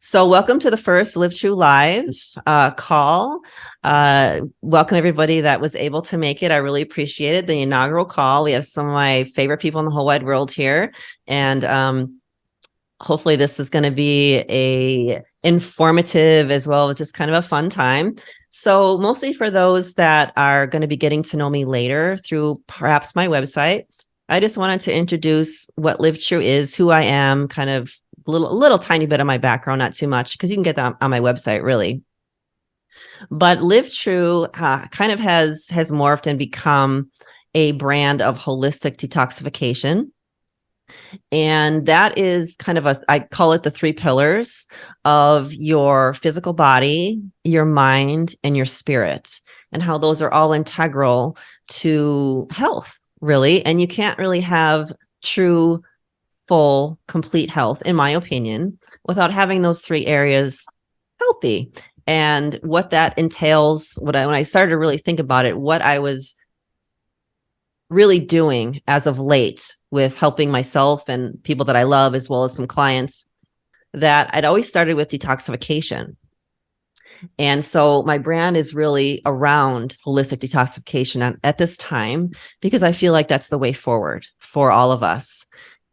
So welcome to the first LiveTru Live call. Welcome everybody that was able to make it. I really appreciate it. The inaugural call. We have some of my favorite people in the whole wide world here. And hopefully this is going to be a informative as well as just kind of a fun time. So mostly for those that are going to be getting to know me later through perhaps my website, I just wanted to introduce what LiveTru is, who I am, kind of a little tiny bit of my background, not too much, because you can get that on my website, really. But LiveTru kind of has morphed and become a brand of holistic detoxification. And that is kind of I call it the 3 pillars of your physical body, your mind, and your spirit, and how those are all integral to health, really. And you can't really have true, full, complete health, in my opinion, without having those 3 areas healthy. And what that entails, when I started to really think about it, what I was really doing as of late with helping myself and people that I love, as well as some clients, that I'd always started with detoxification. And so my brand is really around holistic detoxification at this time, because I feel like that's the way forward for all of us.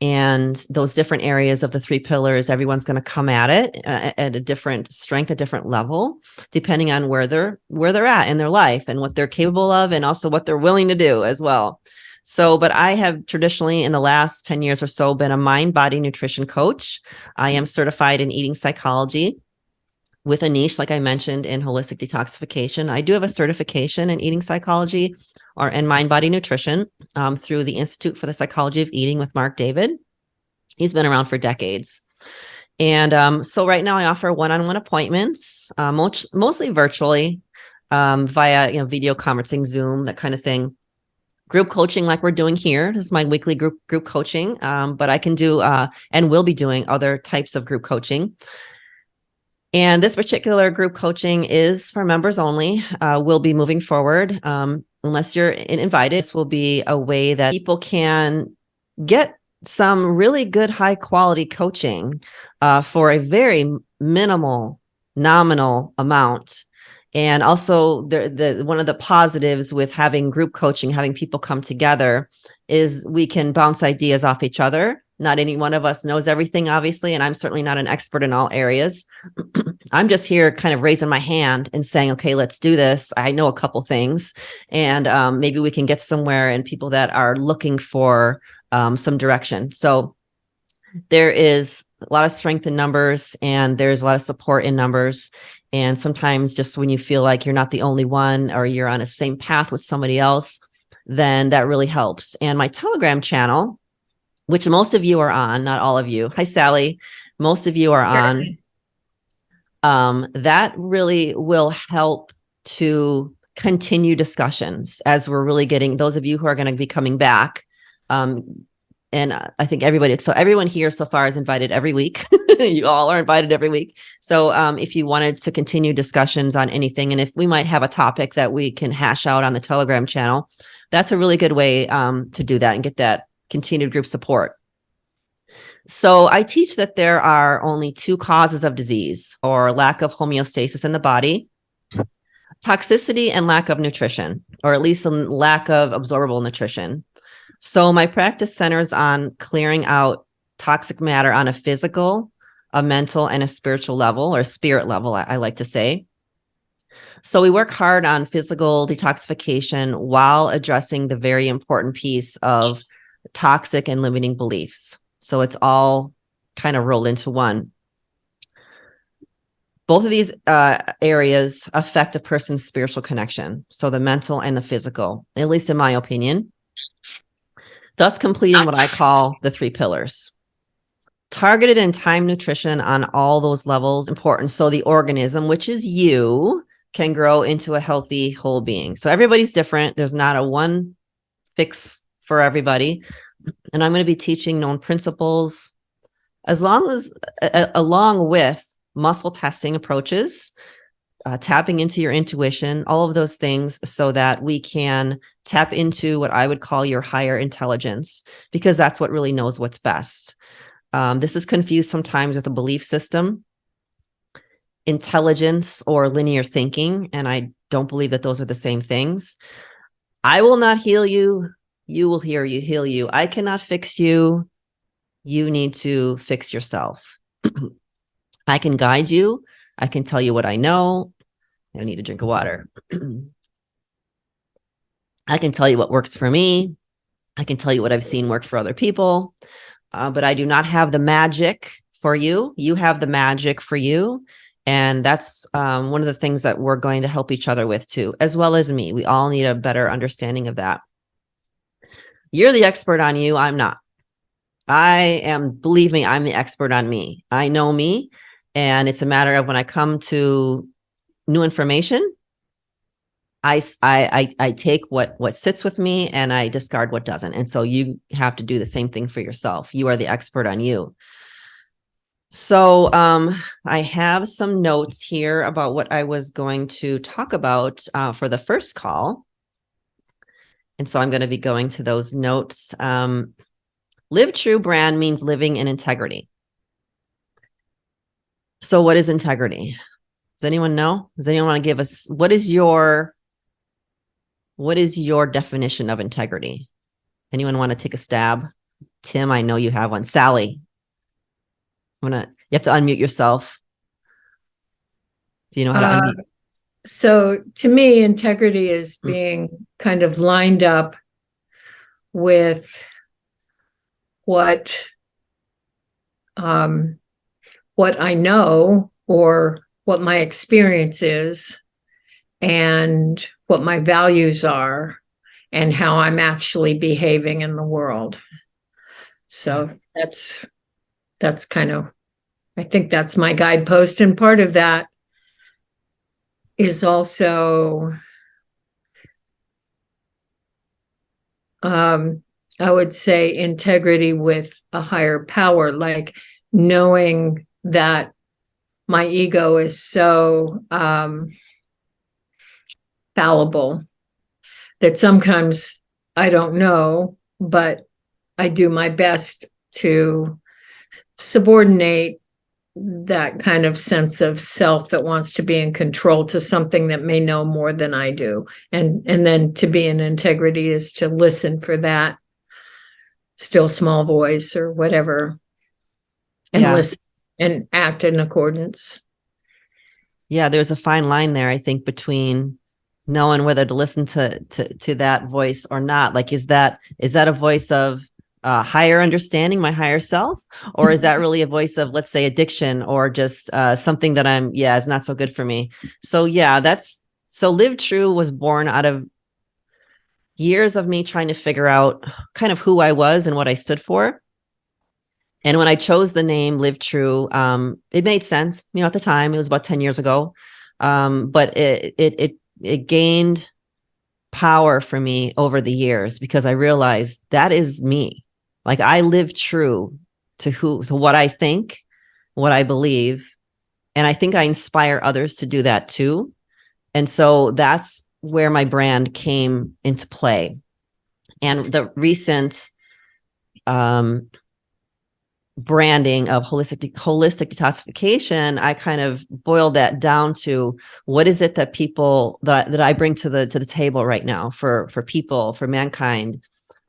And those different areas of the 3 pillars, everyone's going to come at it at a different strength, a different level, depending on where they're at in their life and what they're capable of, and also what they're willing to do as well. So, but I have traditionally in the last 10 years or so been a mind-body nutrition coach. I am certified in eating psychology with a niche, like I mentioned, in holistic detoxification. I do have a certification in eating psychology and mind-body nutrition through the Institute for the Psychology of Eating with Mark David. He's been around for decades. And so right now I offer one-on-one appointments, mostly virtually via video conferencing, Zoom, that kind of thing. Group coaching like we're doing here. This is my weekly group coaching, but I can do and will be doing other types of group coaching. And this particular group coaching is for members only. We'll be moving forward. Unless you're invited, this will be a way that people can get some really good, high quality coaching for a very minimal, nominal amount. And also one of the positives with having group coaching, having people come together, is we can bounce ideas off each other. Not any one of us knows everything, obviously, and I'm certainly not an expert in all areas. I'm just here kind of raising my hand and saying, okay, let's do this. I know a couple things, and maybe we can get somewhere, and people that are looking for some direction. So there is a lot of strength in numbers, and there's a lot of support in numbers. And sometimes just when you feel like you're not the only one, or you're on a same path with somebody else, then that really helps. And my Telegram channel, which most of you are on, not all of you. Hi, Sally. Most of you are on. That really will help to continue discussions as we're really getting those of you who are going to be coming back. And I think everyone here so far is invited every week. You all are invited every week. So if you wanted to continue discussions on anything, and if we might have a topic that we can hash out on the Telegram channel, that's a really good way to do that and get that continued group support. So I teach that there are only 2 causes of disease, or lack of homeostasis in the body: toxicity and lack of nutrition, or at least a lack of absorbable nutrition. So my practice centers on clearing out toxic matter on a physical, a mental, and a spiritual level, or spirit level, I like to say. So we work hard on physical detoxification while addressing the very important piece of toxic and limiting beliefs. So it's all kind of rolled into one. Both of these areas affect a person's spiritual connection. So the mental and the physical, at least in my opinion, thus completing what I call the 3 pillars. Targeted and timed nutrition on all those levels important, so the organism, which is you, can grow into a healthy whole being. So everybody's different. There's not a one fix for everybody. And I'm going to be teaching known principles along with muscle testing approaches, tapping into your intuition, all of those things, so that we can tap into what I would call your higher intelligence, because that's what really knows what's best. This is confused sometimes with a belief system. intelligence or linear thinking, and I don't believe that those are the same things. I will not heal you. You will heal you. I cannot fix you. You need to fix yourself. I can guide you. I can tell you what I know. I need a drink of water. I can tell you what works for me. I can tell you what I've seen work for other people, but I do not have the magic for you. You have the magic for you. And that's one of the things that we're going to help each other with too, as well as me. We all need a better understanding of that. You're the expert on you. I'm not. Believe me, I'm the expert on me. I know me. And it's a matter of when I come to new information, I take what sits with me and I discard what doesn't. And so you have to do the same thing for yourself. You are the expert on you. So I have some notes here about what I was going to talk about for the first call. And so I'm going to be going to those notes. LiveTru brand means living in integrity. So what is integrity? Does anyone know? Does anyone want to give us, what is your definition of integrity? Anyone want to take a stab? Tim, I know you have one. Sally, you have to unmute yourself. Do you know how to unmute? So to me, integrity is being kind of lined up with what I know or what my experience is and what my values are and how I'm actually behaving in the world. So that's kind of, I think that's my guidepost. And part of that is also, I would say, integrity with a higher power, like knowing that my ego is so fallible that sometimes I don't know, but I do my best to subordinate that kind of sense of self that wants to be in control to something that may know more than I do. And then to be in integrity is to listen for that still small voice or whatever and listen and act in accordance. Yeah, there's a fine line there, I think, between knowing whether to listen to that voice or not. Like, is that a voice of higher understanding, my higher self, or is that really a voice of, let's say, addiction or just something that is not so good for me? So so LiveTru was born out of years of me trying to figure out kind of who I was and what I stood for. And when I chose the name LiveTru, it made sense, at the time. It was about 10 years ago. But it gained power for me over the years because I realized that is me. Like, I live true to what I think, what I believe. And I think I inspire others to do that too. And so that's where my brand came into play. And the recent branding of holistic detoxification, I kind of boiled that down to what is it that people that I bring to the table right now for people, for mankind,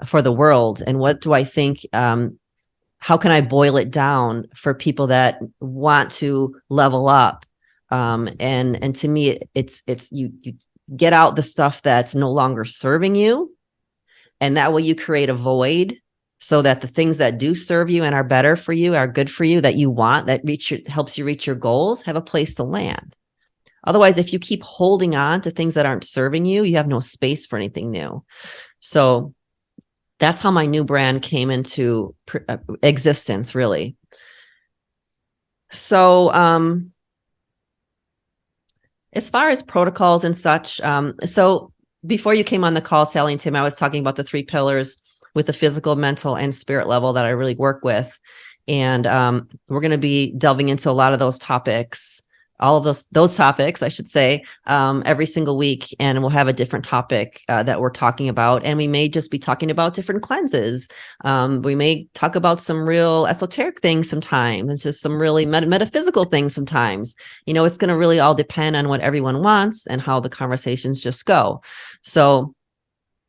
for the world, and what do I think? How can I boil it down for people that want to level up? And to me, it's you get out the stuff that's no longer serving you, and that way you create a void. So that the things that do serve you and are better for you, are good for you, that you want, that helps you reach your goals, have a place to land. Otherwise, if you keep holding on to things that aren't serving you, you have no space for anything new. So that's how my new brand came into existence, really. So as far as protocols and such, so before you came on the call, Sally and Tim, I was talking about the 3 pillars with the physical, mental, and spirit level that I really work with. And we're going to be delving into a lot of those topics all of those topics, I should say, every single week, and we'll have a different topic that we're talking about, and we may just be talking about different cleanses. We may talk about some real esoteric things sometimes. It's just some really metaphysical things sometimes. It's going to really all depend on what everyone wants and how the conversations just go. So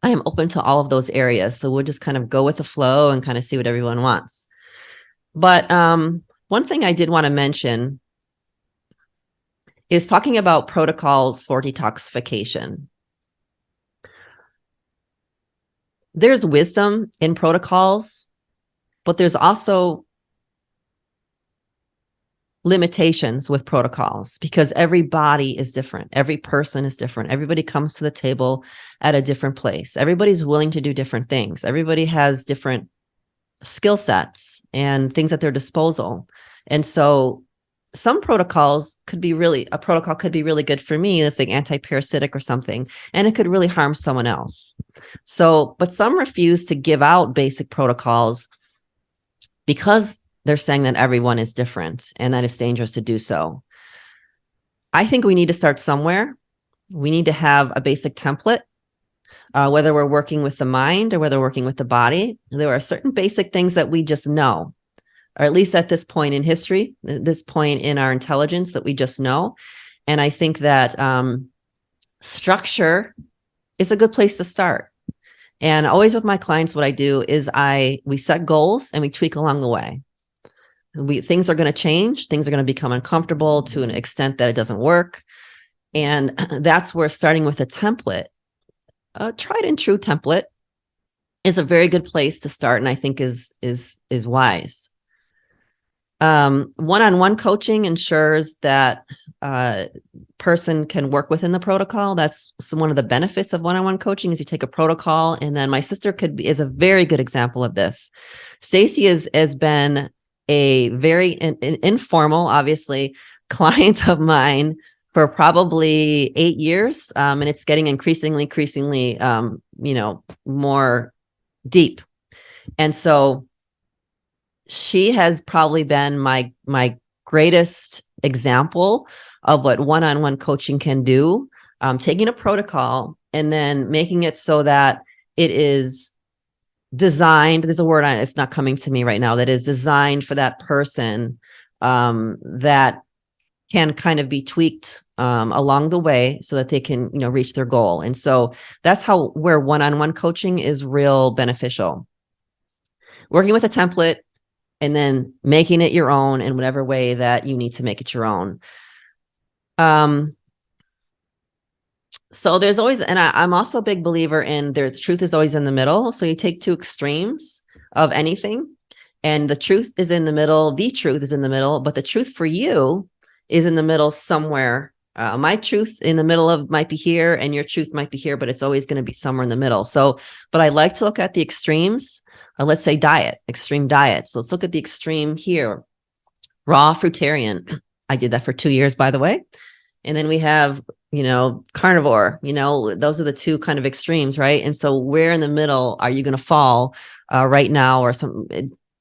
I am open to all of those areas. So we'll just kind of go with the flow and kind of see what everyone wants. But one thing I did want to mention is talking about protocols for detoxification. There's wisdom in protocols, but there's also limitations with protocols because every body is different. Every person is different. Everybody comes to the table at a different place. Everybody's willing to do different things. Everybody has different skill sets and things at their disposal. And so some protocols could be really good for me. It's like anti-parasitic or something, and it could really harm someone else. So, but some refuse to give out basic protocols because they're saying that everyone is different and that it's dangerous to do so. I think we need to start somewhere. We need to have a basic template, whether we're working with the mind or whether we're working with the body. There are certain basic things that we just know, or at least at this point in history, this point in our intelligence that we just know. And I think that structure is a good place to start. And always with my clients, what I do is we set goals and we tweak along the way. Things are going to change. Things are going to become uncomfortable to an extent that it doesn't work. And that's where starting with a template, a tried and true template, is a very good place to start. And I think is wise. One-on-one coaching ensures that person can work within the protocol. That's one of the benefits of one-on-one coaching is you take a protocol, and then my sister is a very good example of this. Stacy has been a very informal, obviously, client of mine for probably 8 years, and it's getting increasingly, more deep. And so she has probably been my greatest example of what one-on-one coaching can do, taking a protocol and then making it so that it is designed. There's a word on it, it's not coming to me right now, that is designed for that person, that can kind of be tweaked along the way so that they can, reach their goal. And so that's where one-on-one coaching is real beneficial. Working with a template and then making it your own in whatever way that you need to make it your own. So there's always, and I'm also a big believer in the truth is always in the middle. So you take two extremes of anything, and the truth is in the middle. The truth is in the middle, but the truth for you is in the middle somewhere. My truth in the middle might be here, and your truth might be here, but it's always going to be somewhere in the middle. So, but I like to look at the extremes. Let's say extreme diets. Let's look at the extreme here. Raw fruitarian. I did that for 2 years, by the way. And then we have, carnivore, those are the two kind of extremes, right? And so where in the middle are you going to fall right now, or some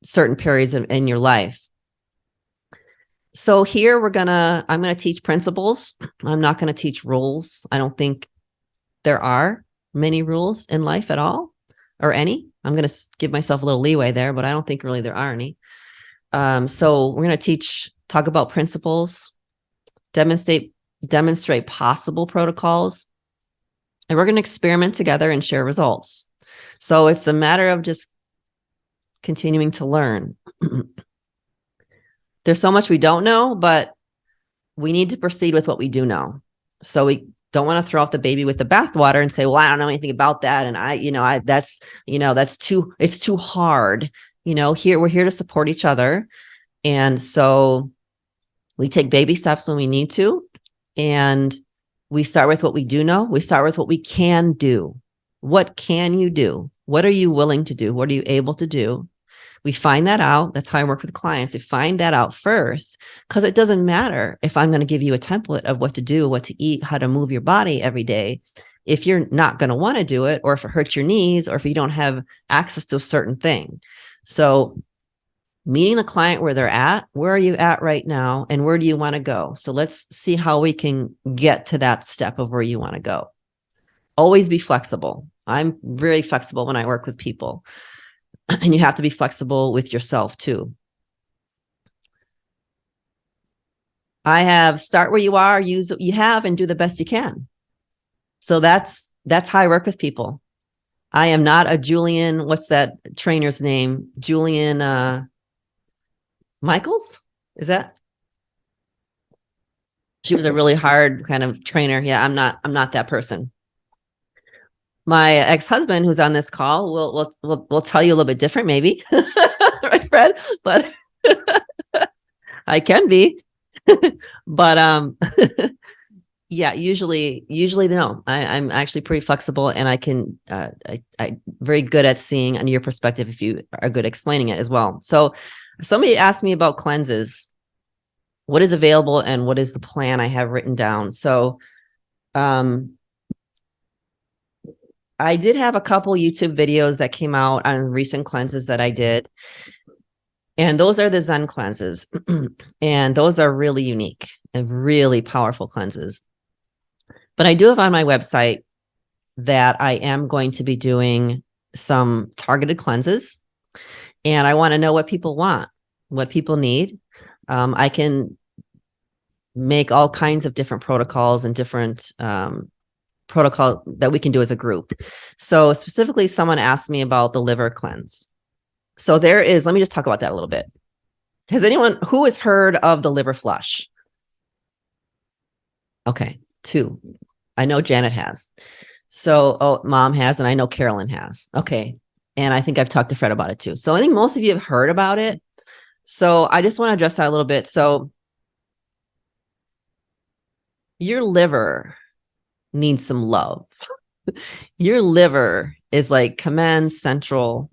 certain periods in your life? So here I'm going to teach principles. I'm not going to teach rules. I don't think there are many rules in life at all, or any. I'm going to give myself a little leeway there, but I don't think really there are any. So we're going to talk about principles, demonstrate possible protocols, and we're going to experiment together and share results. So it's a matter of just continuing to learn. There's so much we don't know, but we need to proceed with what we do know. So we don't want to throw out the baby with the bathwater and say, well, I don't know anything about that. And it's too hard. We're here to support each other. And so we take baby steps when we need to. And we start with what we do know. We start with what we can do. What can you do? What are you willing to do? What are you able to do? We find that out. That's how I work with clients. We find that out first, because it doesn't matter if I'm going to give you a template of what to do, what to eat, how to move your body every day. If you're not going to want to do it, or if it hurts your knees, or if you don't have access to a certain thing. So meeting the client where they're at. Where are you at right now? And where do you want to go? So let's see how we can get to that step of where you want to go. Always be flexible. I'm very flexible when I work with people. And you have to be flexible with yourself too. I have start where you are, use what you have, and do the best you can. So that's how I work with people. I am not a Julian, what's that trainer's name? Julian Michaels? Is that? She was a really hard kind of trainer. Yeah, I'm not that person. My ex-husband, who's on this call, will tell you a little bit different, maybe, right, Fred? But I can be, but yeah, usually no. I'm actually pretty flexible, and I can I very good at seeing on your perspective if you are good explaining it as well. So somebody asked me about cleanses. What is available and what is the plan I have written down? So I did have a couple YouTube videos that came out on recent cleanses that I did. And those are the Zen cleanses. And those are really unique and really powerful cleanses. But I do have on my website that I am going to be doing some targeted cleanses. And I want to know what people want, what people need. I can make all kinds of different protocols and different protocol that we can do as a group. So specifically, someone asked me about the liver cleanse. So there is, let me just talk about that a little bit. Has anyone who has heard of the liver flush? Okay, 2. I know Janet has. So, Mom has, and I know Carolyn has. Okay. And I think I've talked to Fred about it too. So I think most of you have heard about it. So I just want to address that a little bit. So your liver needs some love. Your liver is like command central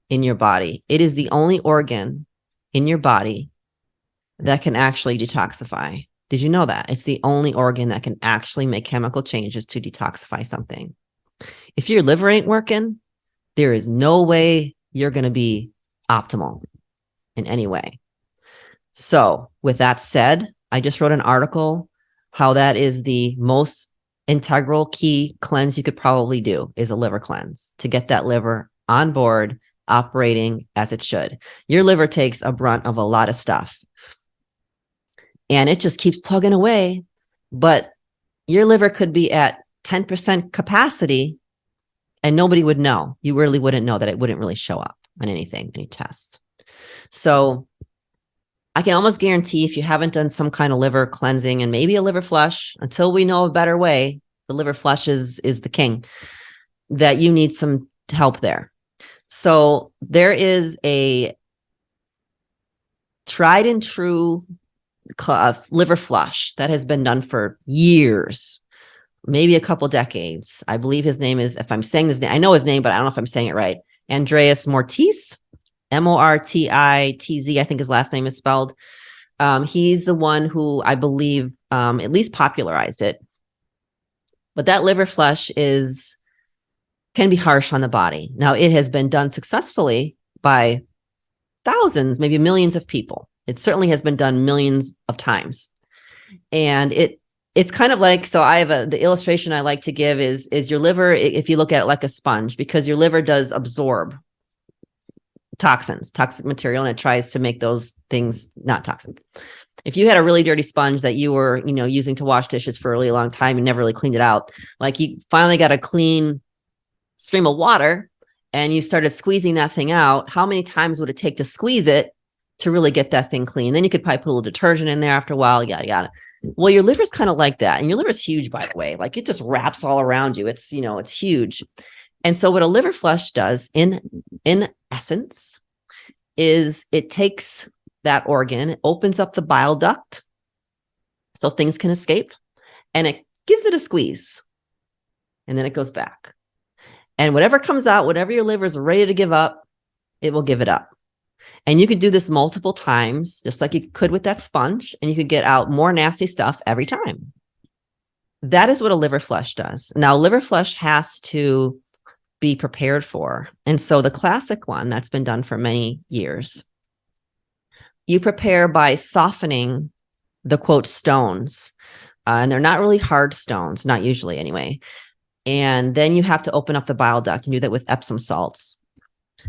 in your body. It is the only organ in your body that can actually detoxify. Did you know that? It's the only organ that can actually make chemical changes to detoxify something. If your liver ain't working, there is no way you're going to be optimal in any way. So with that said, I just wrote an article how that is the most integral key cleanse you could probably do is a liver cleanse to get that liver on board, operating as it should. Your liver takes a brunt of a lot of stuff and it just keeps plugging away, but your liver could be at 10% capacity and nobody would know. You really wouldn't know that. It wouldn't really show up on anything, any test. So I can almost guarantee if you haven't done some kind of liver cleansing and maybe a liver flush, until we know a better way, the liver flush is the king, that you need some help there. So there is a tried and true liver flush that has been done for years, maybe a couple decades. I believe his name is, if I'm saying his name, I know his name, but I don't know if I'm saying it right. Andreas Mortiz, Mortitz, I think his last name is spelled. He's the one who I believe at least popularized it. But that liver flush can be harsh on the body. Now, it has been done successfully by thousands, maybe millions of people. It certainly has been done millions of times. And it's kind of like, so I have the illustration I like to give is your liver, if you look at it like a sponge, because your liver does absorb toxic material, and it tries to make those things not toxic. If you had a really dirty sponge that you were, using to wash dishes for a really long time and never really cleaned it out, like you finally got a clean stream of water and you started squeezing that thing out, how many times would it take to squeeze it to really get that thing clean? Then you could probably put a little detergent in there after a while, yada, yada. Well, your liver's kind of like that. And your liver's huge, by the way. Like it just wraps all around you. It's, it's huge. And so what a liver flush does in essence is it takes that organ, it opens up the bile duct so things can escape, and it gives it a squeeze. And then it goes back. And whatever comes out, whatever your liver is ready to give up, it will give it up. And you could do this multiple times, just like you could with that sponge, and you could get out more nasty stuff every time. That is what a liver flush does. Now, liver flush has to be prepared for. And so the classic one that's been done for many years you prepare by softening the quote stones. And they're not really hard stones, not usually anyway. And then you have to open up the bile duct. You do that with Epsom salts.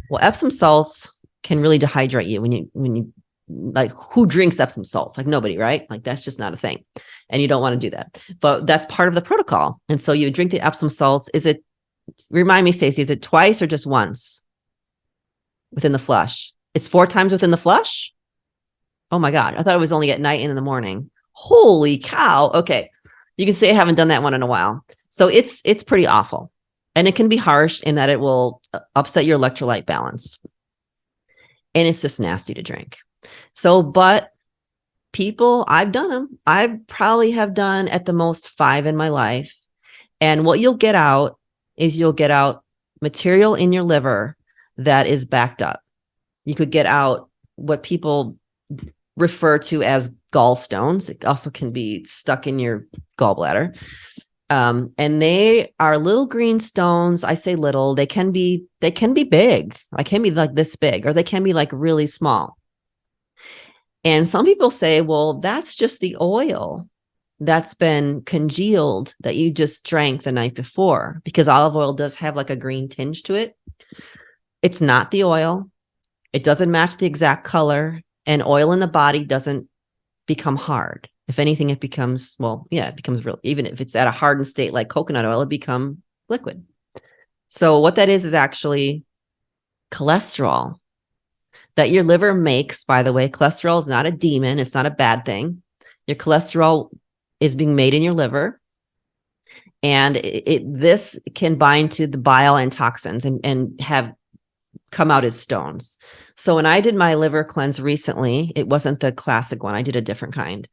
Well, Epsom salts can really dehydrate you when you like, who drinks Epsom salts? Like nobody, right? Like that's just not a thing. And you don't want to do that. But that's part of the protocol. And so you drink the Epsom salts. Remind me, Stacey, is it twice or just once within the flush? It's 4 times within the flush? Oh my God. I thought it was only at night and in the morning. Holy cow. Okay. You can say I haven't done that one in a while. So it's pretty awful. And it can be harsh in that it will upset your electrolyte balance. And it's just nasty to drink. So, but people, I've done them. I probably have done at the most 5 in my life. And what you'll get out is you'll get out material in your liver that is backed up. You could get out what people refer to as gallstones. It also can be stuck in your gallbladder. And they are little green stones. I say little, they can be big. They can be like this big, or they can be like really small. And some people say, well, that's just the oil that's been congealed that you just drank the night before, because olive oil does have like a green tinge to it. It's not the oil. It doesn't match the exact color, and oil in the body doesn't become hard. If anything, it becomes, it becomes real. Even if it's at a hardened state like coconut oil, it becomes liquid. So what that is actually cholesterol that your liver makes. By the way, cholesterol is not a demon. It's not a bad thing. Your cholesterol is being made in your liver. And this can bind to the bile and toxins and have come out as stones. So when I did my liver cleanse recently, it wasn't the classic one. I did a different kind.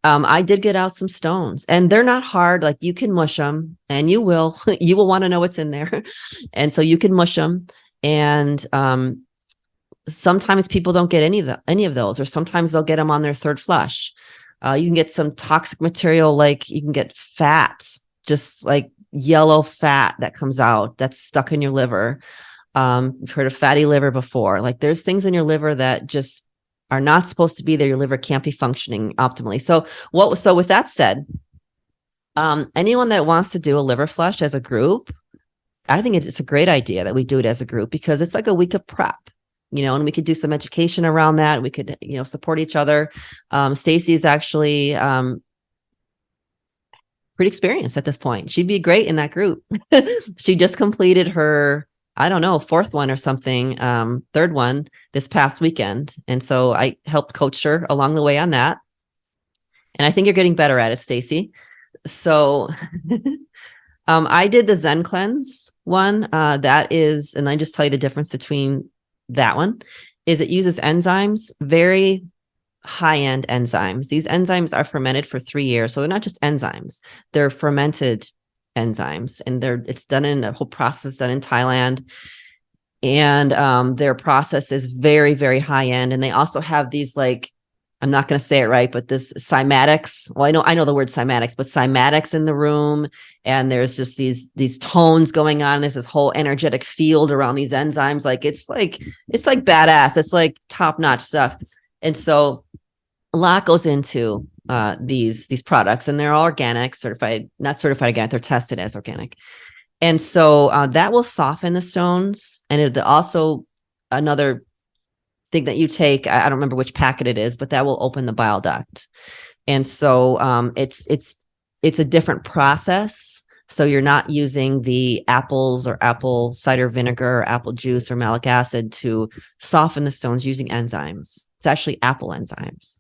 I did get out some stones, and they're not hard. Like you can mush them, and you will want to know what's in there. And so you can mush them. And sometimes people don't get any of those, or sometimes they'll get them on their 3rd flush. You can get some toxic material, like you can get fat, just like yellow fat that comes out that's stuck in your liver. You've heard of fatty liver before. Like there's things in your liver that just are not supposed to be there. Your liver can't be functioning optimally. So with that said, anyone that wants to do a liver flush as a group, I think it's a great idea that we do it as a group, because it's like a week of prep, and we could do some education around that. We could, support each other. Stacey is actually, pretty experienced at this point. She'd be great in that group. She just completed her, I don't know, 4th one or something, 3rd one this past weekend. And so I helped coach her along the way on that. And I think you're getting better at it, Stacey. So I did the Zen cleanse one. That is, and I just tell you the difference between that one is it uses enzymes, very high-end enzymes. These enzymes are fermented for 3 years. So they're not just enzymes, they're fermented enzymes, and it's done in a whole process done in Thailand. And their process is very, very high end. And they also have these, like, I'm not going to say it right, but this cymatics. Well, I know the word cymatics, but cymatics in the room. And there's just these tones going on. There's this whole energetic field around these enzymes. It's like badass. It's like top-notch stuff. And so a lot goes into these products, and they're all organic, not certified organic, they're tested as organic. And so that will soften the stones. And it also, another thing that you take, I don't remember which packet it is, but that will open the bile duct. And so it's a different process. So you're not using the apples or apple cider vinegar or apple juice or malic acid to soften the stones using enzymes. It's actually apple enzymes.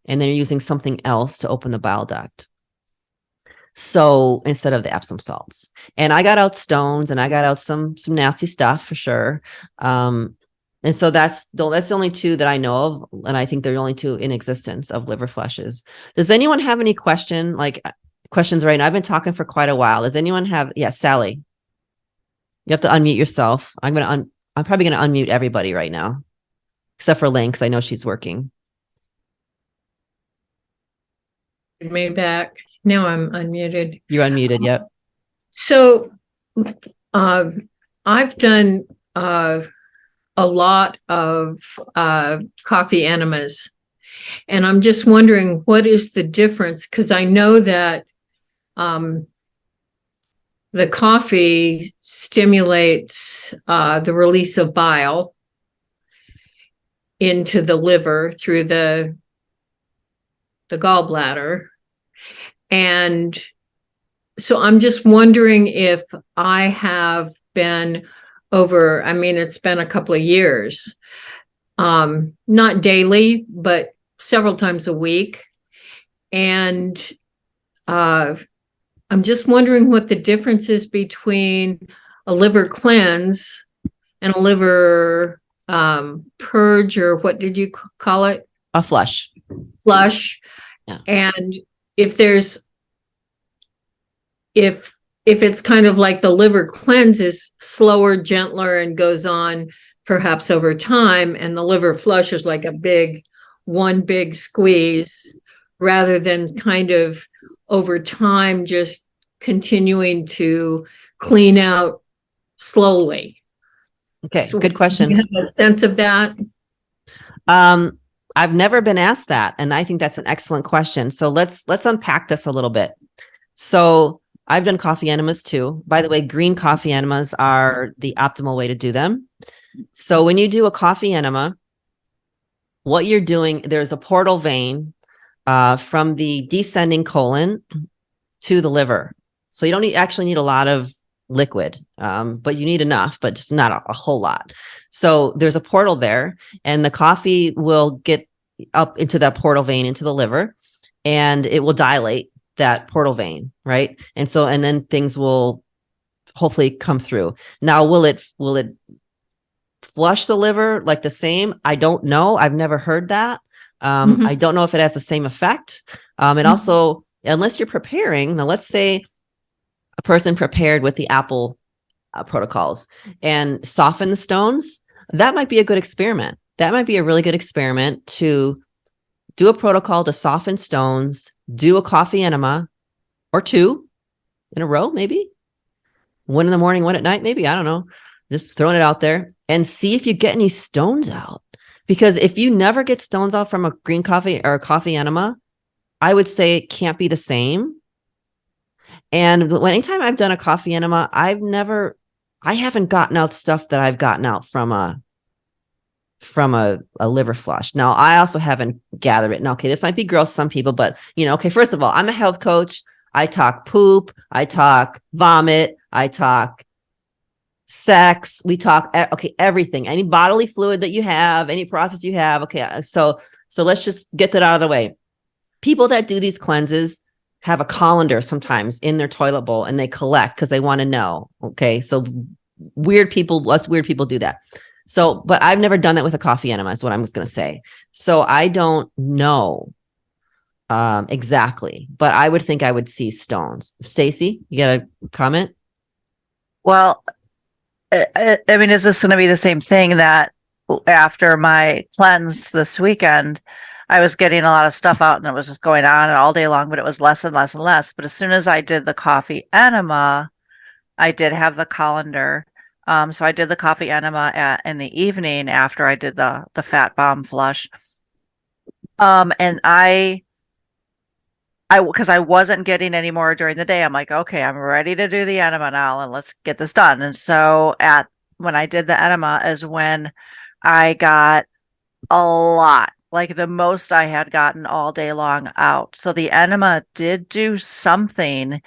And then you're using something else to open the bile duct. So instead of the Epsom salts, and I got out stones, and I got out some nasty stuff for sure. And so that's the only 2 that I know of, and I think they're the only 2 in existence of liver flushes. Does anyone have any questions right now? I've been talking for quite a while. Does anyone have? Yeah, Sally, you have to unmute yourself. I'm probably gonna unmute everybody right now, except for Lynn, because I know she's working. Me back. Now I'm unmuted. You're unmuted. Yep. So I've done a a lot of coffee enemas. And I'm just wondering, what is the difference? Because I know that the coffee stimulates the release of bile into the liver through the gallbladder. And so I'm just wondering if I have been it's been a couple of years, not daily, but several times a week. And I'm just wondering what the difference is between a liver cleanse and a liver purge, or what did you call it? A flush. Flush. Yeah. And if it's kind of like the liver cleanse is slower, gentler, and goes on perhaps over time, and the liver flush is like one big squeeze, rather than kind of over time just continuing to clean out slowly. Okay, So good question. do you have a sense of that? I've never been asked that, and I think that's an excellent question. So let's unpack this a little bit. So I've done coffee enemas too. By the way, green coffee enemas are the optimal way to do them. So when you do a coffee enema, what you're doing, there's a portal vein from the descending colon to the liver. So you don't actually need a lot of liquid, but you need enough, but just not a whole lot. So there's a portal there, and the coffee will get up into that portal vein into the liver, and it will dilate that portal vein, right? And then things will hopefully come through. Now, will it flush the liver like the same? I don't know. I've never heard that. I don't know if it has the same effect. And also, unless you're preparing, now let's say a person prepared with the apple protocols and soften the stones, that might be a good experiment. That might be a really good experiment to do a protocol to soften stones, do a coffee enema or two in a row, maybe one in the morning, one at night, maybe, I don't know, just throwing it out there, and see if you get any stones out. Because if you never get stones out from a green coffee or a coffee enema, I would say it can't be the same. And anytime I've done a coffee enema, I haven't gotten out stuff that I've gotten out from a liver flush. Now, I also haven't gathered it. Now, okay, this might be gross to some people, but okay, first of all, I'm a health coach. I talk poop, I talk vomit, I talk sex, we talk everything, any bodily fluid that you have, any process you have. Okay, so let's just get that out of the way. People that do these cleanses have a colander sometimes in their toilet bowl, and they collect because they want to know. Okay, so us weird people do that. So, but I've never done that with a coffee enema, is what I was going to say. So I don't know exactly, but I would think I would see stones. Stacy, you got a comment? Well, I mean, is this going to be the same thing that after my cleanse this weekend, I was getting a lot of stuff out and it was just going on all day long, but it was less and less and less. But as soon as I did the coffee enema, I did have the colander. So I did the coffee enema in the evening after I did the fat bomb flush. And because I wasn't getting any more during the day, I'm like, okay, I'm ready to do the enema now and let's get this done. And so when I did the enema is when I got a lot, like the most I had gotten all day long out. So the enema did do something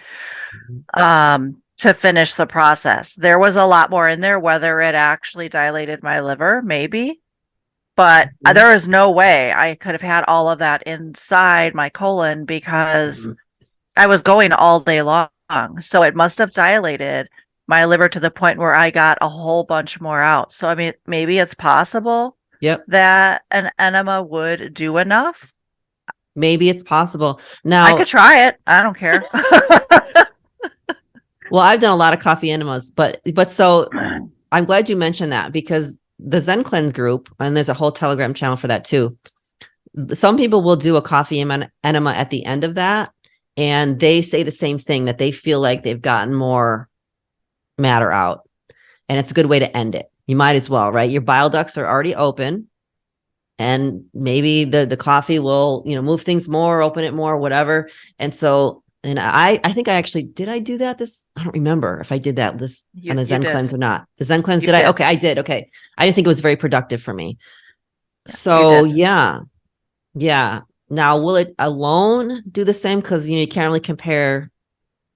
to finish the process. There was a lot more in there, whether it actually dilated my liver, maybe. But there is no way I could have had all of that inside my colon because I was going all day long. So it must have dilated my liver to the point where I got a whole bunch more out. So, I mean, maybe it's possible that an enema would do enough. Maybe it's possible. Now, I could try it. I don't care. Well, I've done a lot of coffee enemas, but so I'm glad you mentioned that, because the Zen Cleanse group, and there's a whole Telegram channel for that too. Some people will do a coffee enema at the end of that, and they say the same thing, that they feel like they've gotten more matter out, and it's a good way to end it. You might as well, right? Your bile ducts are already open, and maybe the coffee will, move things more, open it more, whatever. And so, and I think I actually, did I do that? I don't remember if I did that on the Zen cleanse or not. The Zen cleanse, did I? Okay, I did. Okay. I didn't think it was very productive for me. So yeah. Now, will it alone do the same? Because you can't really compare.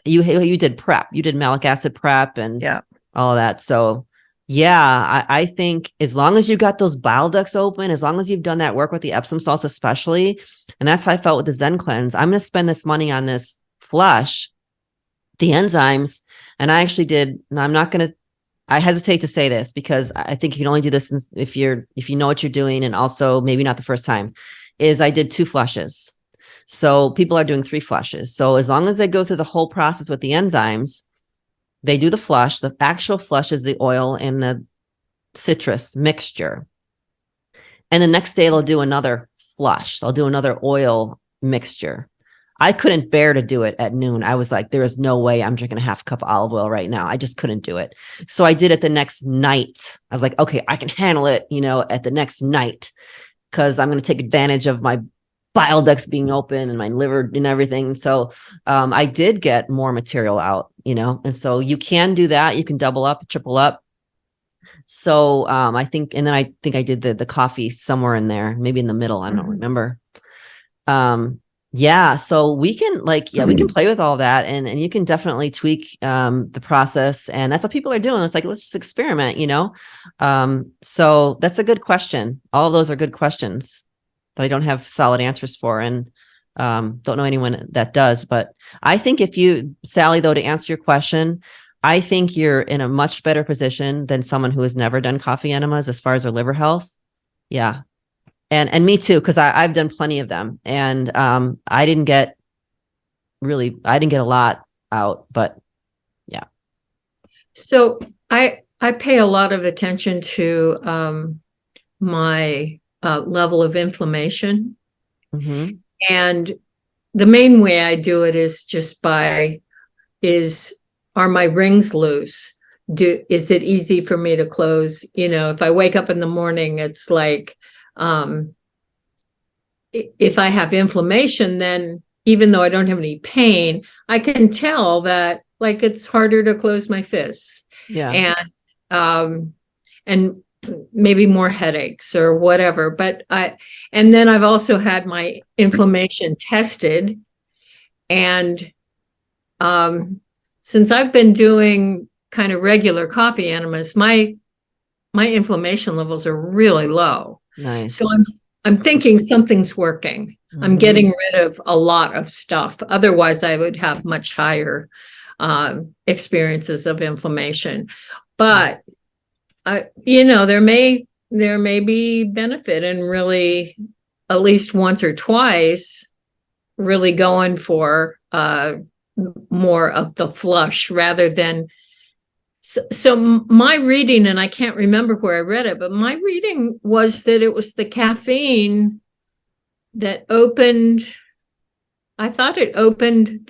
You did prep. You did malic acid prep and all of that. So yeah, I think as long as you got those bile ducts open, as long as you've done that work with the Epsom salts, especially, and that's how I felt with the Zen cleanse. I'm going to spend this money on this flush, the enzymes, and I actually did. And I'm not going to. I hesitate to say this because I think you can only do this if you know what you're doing, and also maybe not the first time. Is I did 2 flushes. So people are doing 3 flushes. So as long as they go through the whole process with the enzymes, they do the flush. The actual flush is the oil and the citrus mixture. And the next day they'll do another flush. They'll do another oil mixture. I couldn't bear to do it at noon. I was like, there is no way I'm drinking a half cup of olive oil right now. I just couldn't do it. So I did it the next night. I was like, okay, I can handle it, at the next night, because I'm going to take advantage of my bile ducts being open and my liver and everything. So I did get more material out, and so you can do that. You can double up, triple up. So I think I did the coffee somewhere in there, maybe in the middle. I don't remember. Yeah. So we can we can play with all that, and you can definitely tweak the process. And that's what people are doing. It's like, let's just experiment, so that's a good question. All of those are good questions that I don't have solid answers for, and don't know anyone that does. But I think Sally, though, to answer your question, I think you're in a much better position than someone who has never done coffee enemas as far as their liver health. Yeah. And me too, because I've done plenty of them, and I didn't get a lot out, but yeah. So I pay a lot of attention to my level of inflammation, and the main way I do it is just are my rings loose? Is it easy for me to close? If I wake up in the morning, it's like, if I have inflammation, then even though I don't have any pain, I can tell that it's harder to close my fists. Yeah. And maybe more headaches or whatever. And then I've also had my inflammation tested. And since I've been doing kind of regular coffee enemas, my inflammation levels are really low. Nice. So I'm thinking something's working. I'm getting rid of a lot of stuff. Otherwise, I would have much higher experiences of inflammation. But there may be benefit in really at least once or twice really going for more of the flush rather than. So my reading, and I can't remember where I read it, but my reading was that it was the caffeine that opened. I thought it opened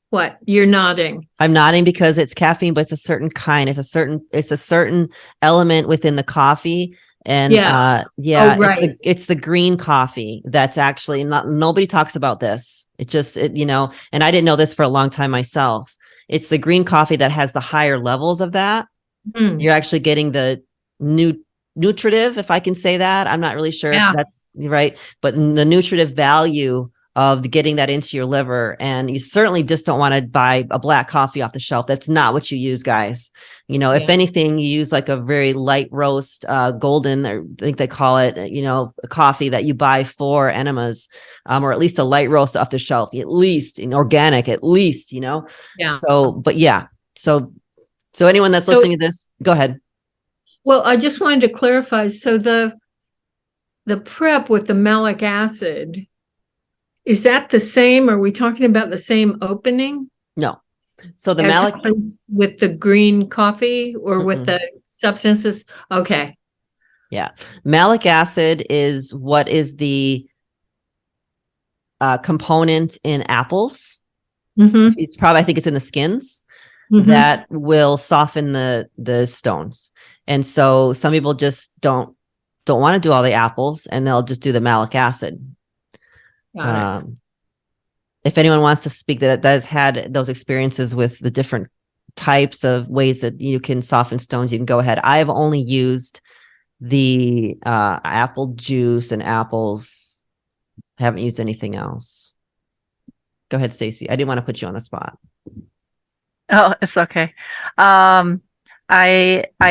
what? You're nodding. I'm nodding because it's caffeine, but it's a certain kind. It's a certain element within the coffee. And right. It's the green coffee that's actually nobody talks about this. And I didn't know this for a long time myself. It's the green coffee that has the higher levels of that. You're actually getting the nutritive, if I can say that. I'm not really sure if that's right, but the nutritive value of getting that into your liver. And you certainly just don't want to buy a black coffee off the shelf. That's not what you use, guys. If anything, you use like a very light roast, golden, or I think they call it, a coffee that you buy for enemas, or at least a light roast off the shelf, at least in organic, at least, Yeah. So, but yeah. So anyone that's listening to this, go ahead. Well, I just wanted to clarify. So the prep with the malic acid, is that the same? Are we talking about the same opening? No. So the malic with the green coffee or with the substances? Okay. Yeah. Malic acid is what is the component in apples. It's probably, I think it's in the skins that will soften the stones. And so some people just don't want to do all the apples, and they'll just do the malic acid. If anyone wants to speak that has had those experiences with the different types of ways that you can soften stones, you can go ahead. I've only used the apple juice and apples. I haven't used anything else. Go ahead, Stacey. I didn't want to put you on the spot. Oh, it's okay. I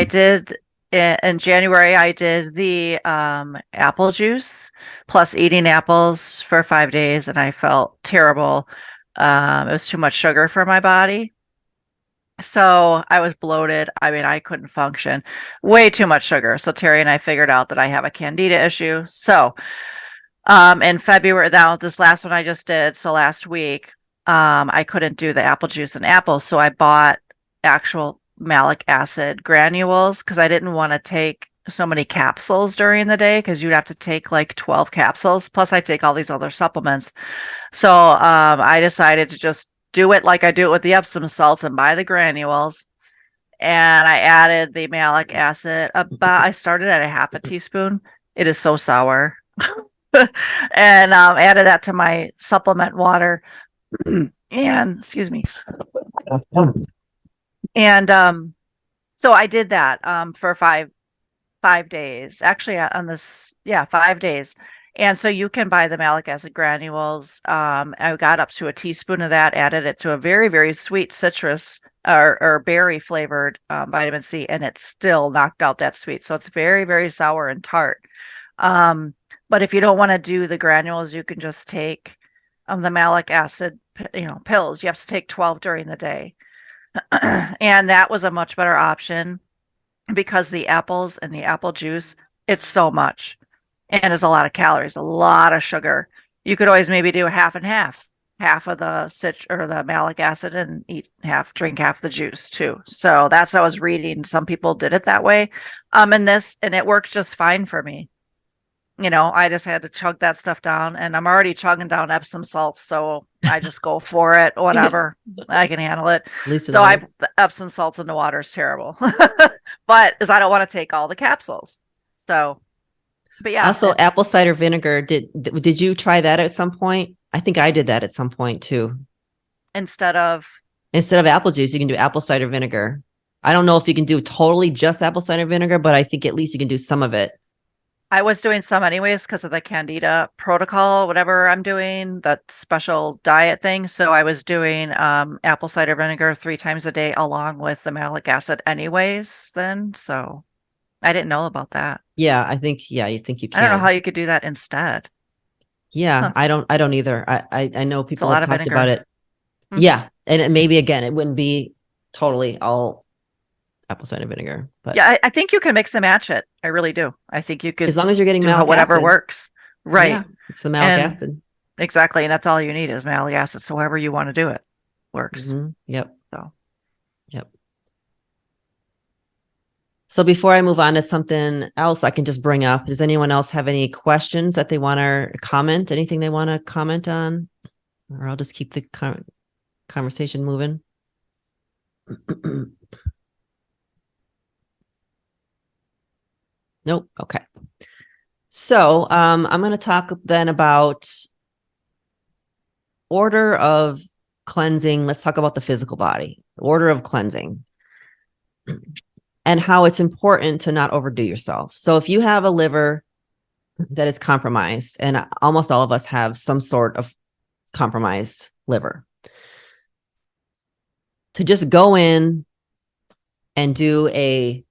did in January, I did the apple juice plus eating apples for 5 days, and I felt terrible. It was too much sugar for my body. So I was bloated. I mean, I couldn't function. Way too much sugar. So Terry and I figured out that I have a candida issue. So in February, now this last one I just did, so last week, I couldn't do the apple juice and apples. So I bought actual malic acid granules because I didn't want to take so many capsules during the day, because you'd have to take like 12 capsules. Plus I take all these other supplements. So I decided to just do it like I do it with the Epsom salts and buy the granules. And I added the malic acid I started at a half a teaspoon. It is so sour. And added that to my supplement water. And excuse me. And so I did that for five days. Actually on this, 5 days. And so you can buy the malic acid granules. I got up to a teaspoon of that, added it to a very, very sweet citrus or berry flavored vitamin C, and it still knocked out that sweet. So it's very, very sour and tart. But if you don't want to do the granules, you can just take the malic acid, pills. You have to take 12 during the day. And that was a much better option because the apples and the apple juice, it's so much. And it's a lot of calories, a lot of sugar. You could always maybe do a half and half of the malic acid and drink half the juice too. So that's what I was reading. Some people did it that way. And it worked just fine for me. I just had to chug that stuff down, and I'm already chugging down Epsom salts, so I just go for it. Whatever, I can handle it. So Epsom salts in the water is terrible, but I don't want to take all the capsules. So, but yeah. Also, apple cider vinegar. Did you try that at some point? I think I did that at some point too. Instead of apple juice, you can do apple cider vinegar. I don't know if you can do totally just apple cider vinegar, but I think at least you can do some of it. I was doing some anyways because of the candida protocol, whatever I'm doing, that special diet thing. So I was doing apple cider vinegar 3 times a day along with the malic acid anyways then. So I didn't know about that. Yeah, I think, you think you can. I don't know how you could do that instead. Yeah, huh. I don't either. I know people have talked about it. Mm-hmm. Yeah. And maybe again, it wouldn't be totally all apple cider vinegar, but yeah, I think you can mix and match it. I really do. I think you could, as long as you're getting malic whatever acid. Works. Right. Yeah, it's the malic acid. Exactly. And that's all you need is malic acid. So however you want to do it works. Mm-hmm. Yep. So before I move on to something else I can just bring up, does anyone else have any questions that they want to comment? Anything they want to comment on? Or I'll just keep the conversation moving. Nope. Okay. So I'm going to talk then about order of cleansing. Let's talk about the physical body, order of cleansing, and how it's important to not overdo yourself. So if you have a liver that is compromised, and almost all of us have some sort of compromised liver, to just go in and do a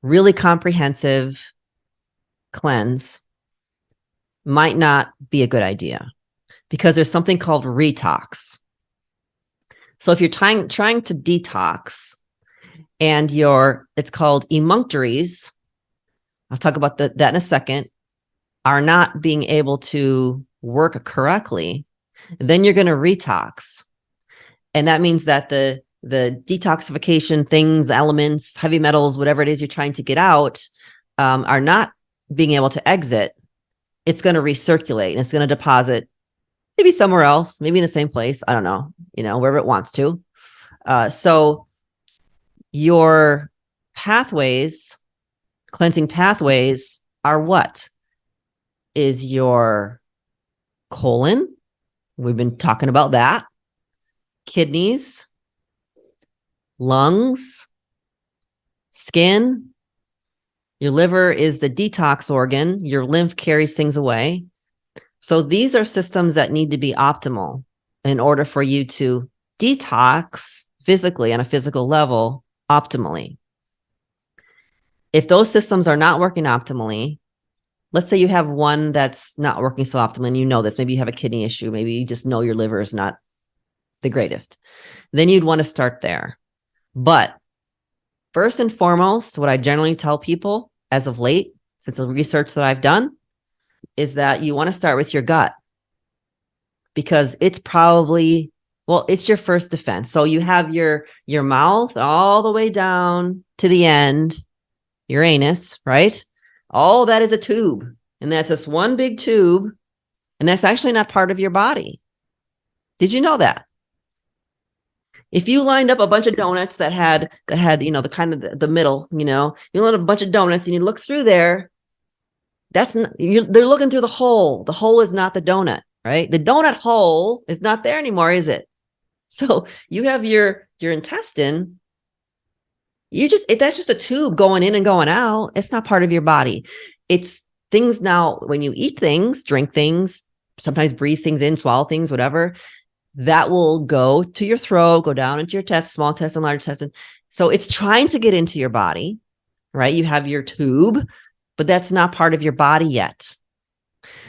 really comprehensive cleanse might not be a good idea, because there's something called retox. So if you're trying to detox and it's called emunctories, I'll talk about that in a second, are not being able to work correctly, then you're going to retox. And that means that the detoxification things, elements, heavy metals, whatever it is you're trying to get out, are not being able to exit. It's going to recirculate and it's going to deposit maybe somewhere else, maybe in the same place. I don't know, wherever it wants to. So your pathways Cleansing pathways are what? Is your colon. We've been talking about that. Kidneys, lungs, skin. Your liver is the detox organ. Your lymph carries things away. So these are systems that need to be optimal in order for you to detox physically on a physical level optimally. If those systems are not working optimally, let's say you have one that's not working so optimally, and you know this, maybe you have a kidney issue, maybe you just know your liver is not the greatest, then you'd want to start there. But first and foremost, what I generally tell people as of late, since the research that I've done, is that you want to start with your gut, because it's probably, well, it's your first defense. So you have your mouth all the way down to the end, your anus, right? All that is a tube, and that's just one big tube, and that's actually not part of your body. Did you know that? If you lined up a bunch of donuts that had, the kind of the middle, you lined up a bunch of donuts and you look through there, that's not, they're looking through the hole. The hole is not the donut, right? The donut hole is not there anymore, is it? So you have your intestine. That's just a tube going in and going out. It's not part of your body. It's things. Now, when you eat things, drink things, sometimes breathe things in, swallow things, whatever, that will go to your throat, go down into your chest, small intestine, large intestine. So it's trying to get into your body, right? You have your tube, but that's not part of your body yet.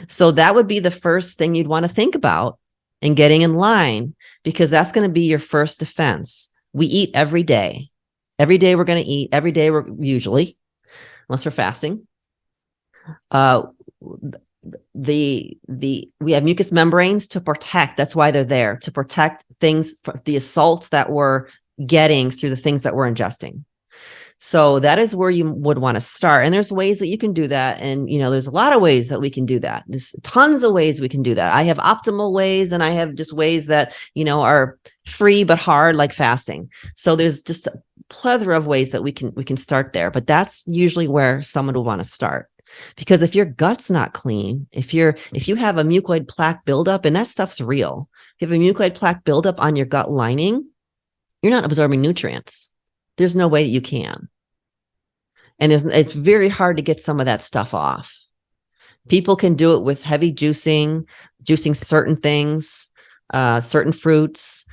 So that would be the first thing you'd want to think about in getting in line, because that's going to be your first defense. We eat every day. Every day we're going to eat. Every day we're usually, unless we're fasting. We have mucous membranes to protect. That's why they're there, to protect things from the assaults that we're getting through the things that we're ingesting. So that is where you would want to start. And there's ways that you can do that. And, there's a lot of ways that we can do that. There's tons of ways we can do that. I have optimal ways, and I have just ways that, are free but hard, like fasting. So there's just a plethora of ways that we can start there. But that's usually where someone will want to start. Because if your gut's not clean, if you have a mucoid plaque buildup, and that stuff's real, if you have a mucoid plaque buildup on your gut lining, you're not absorbing nutrients. There's no way that you can. And it's very hard to get some of that stuff off. People can do it with heavy juicing certain things, certain fruits,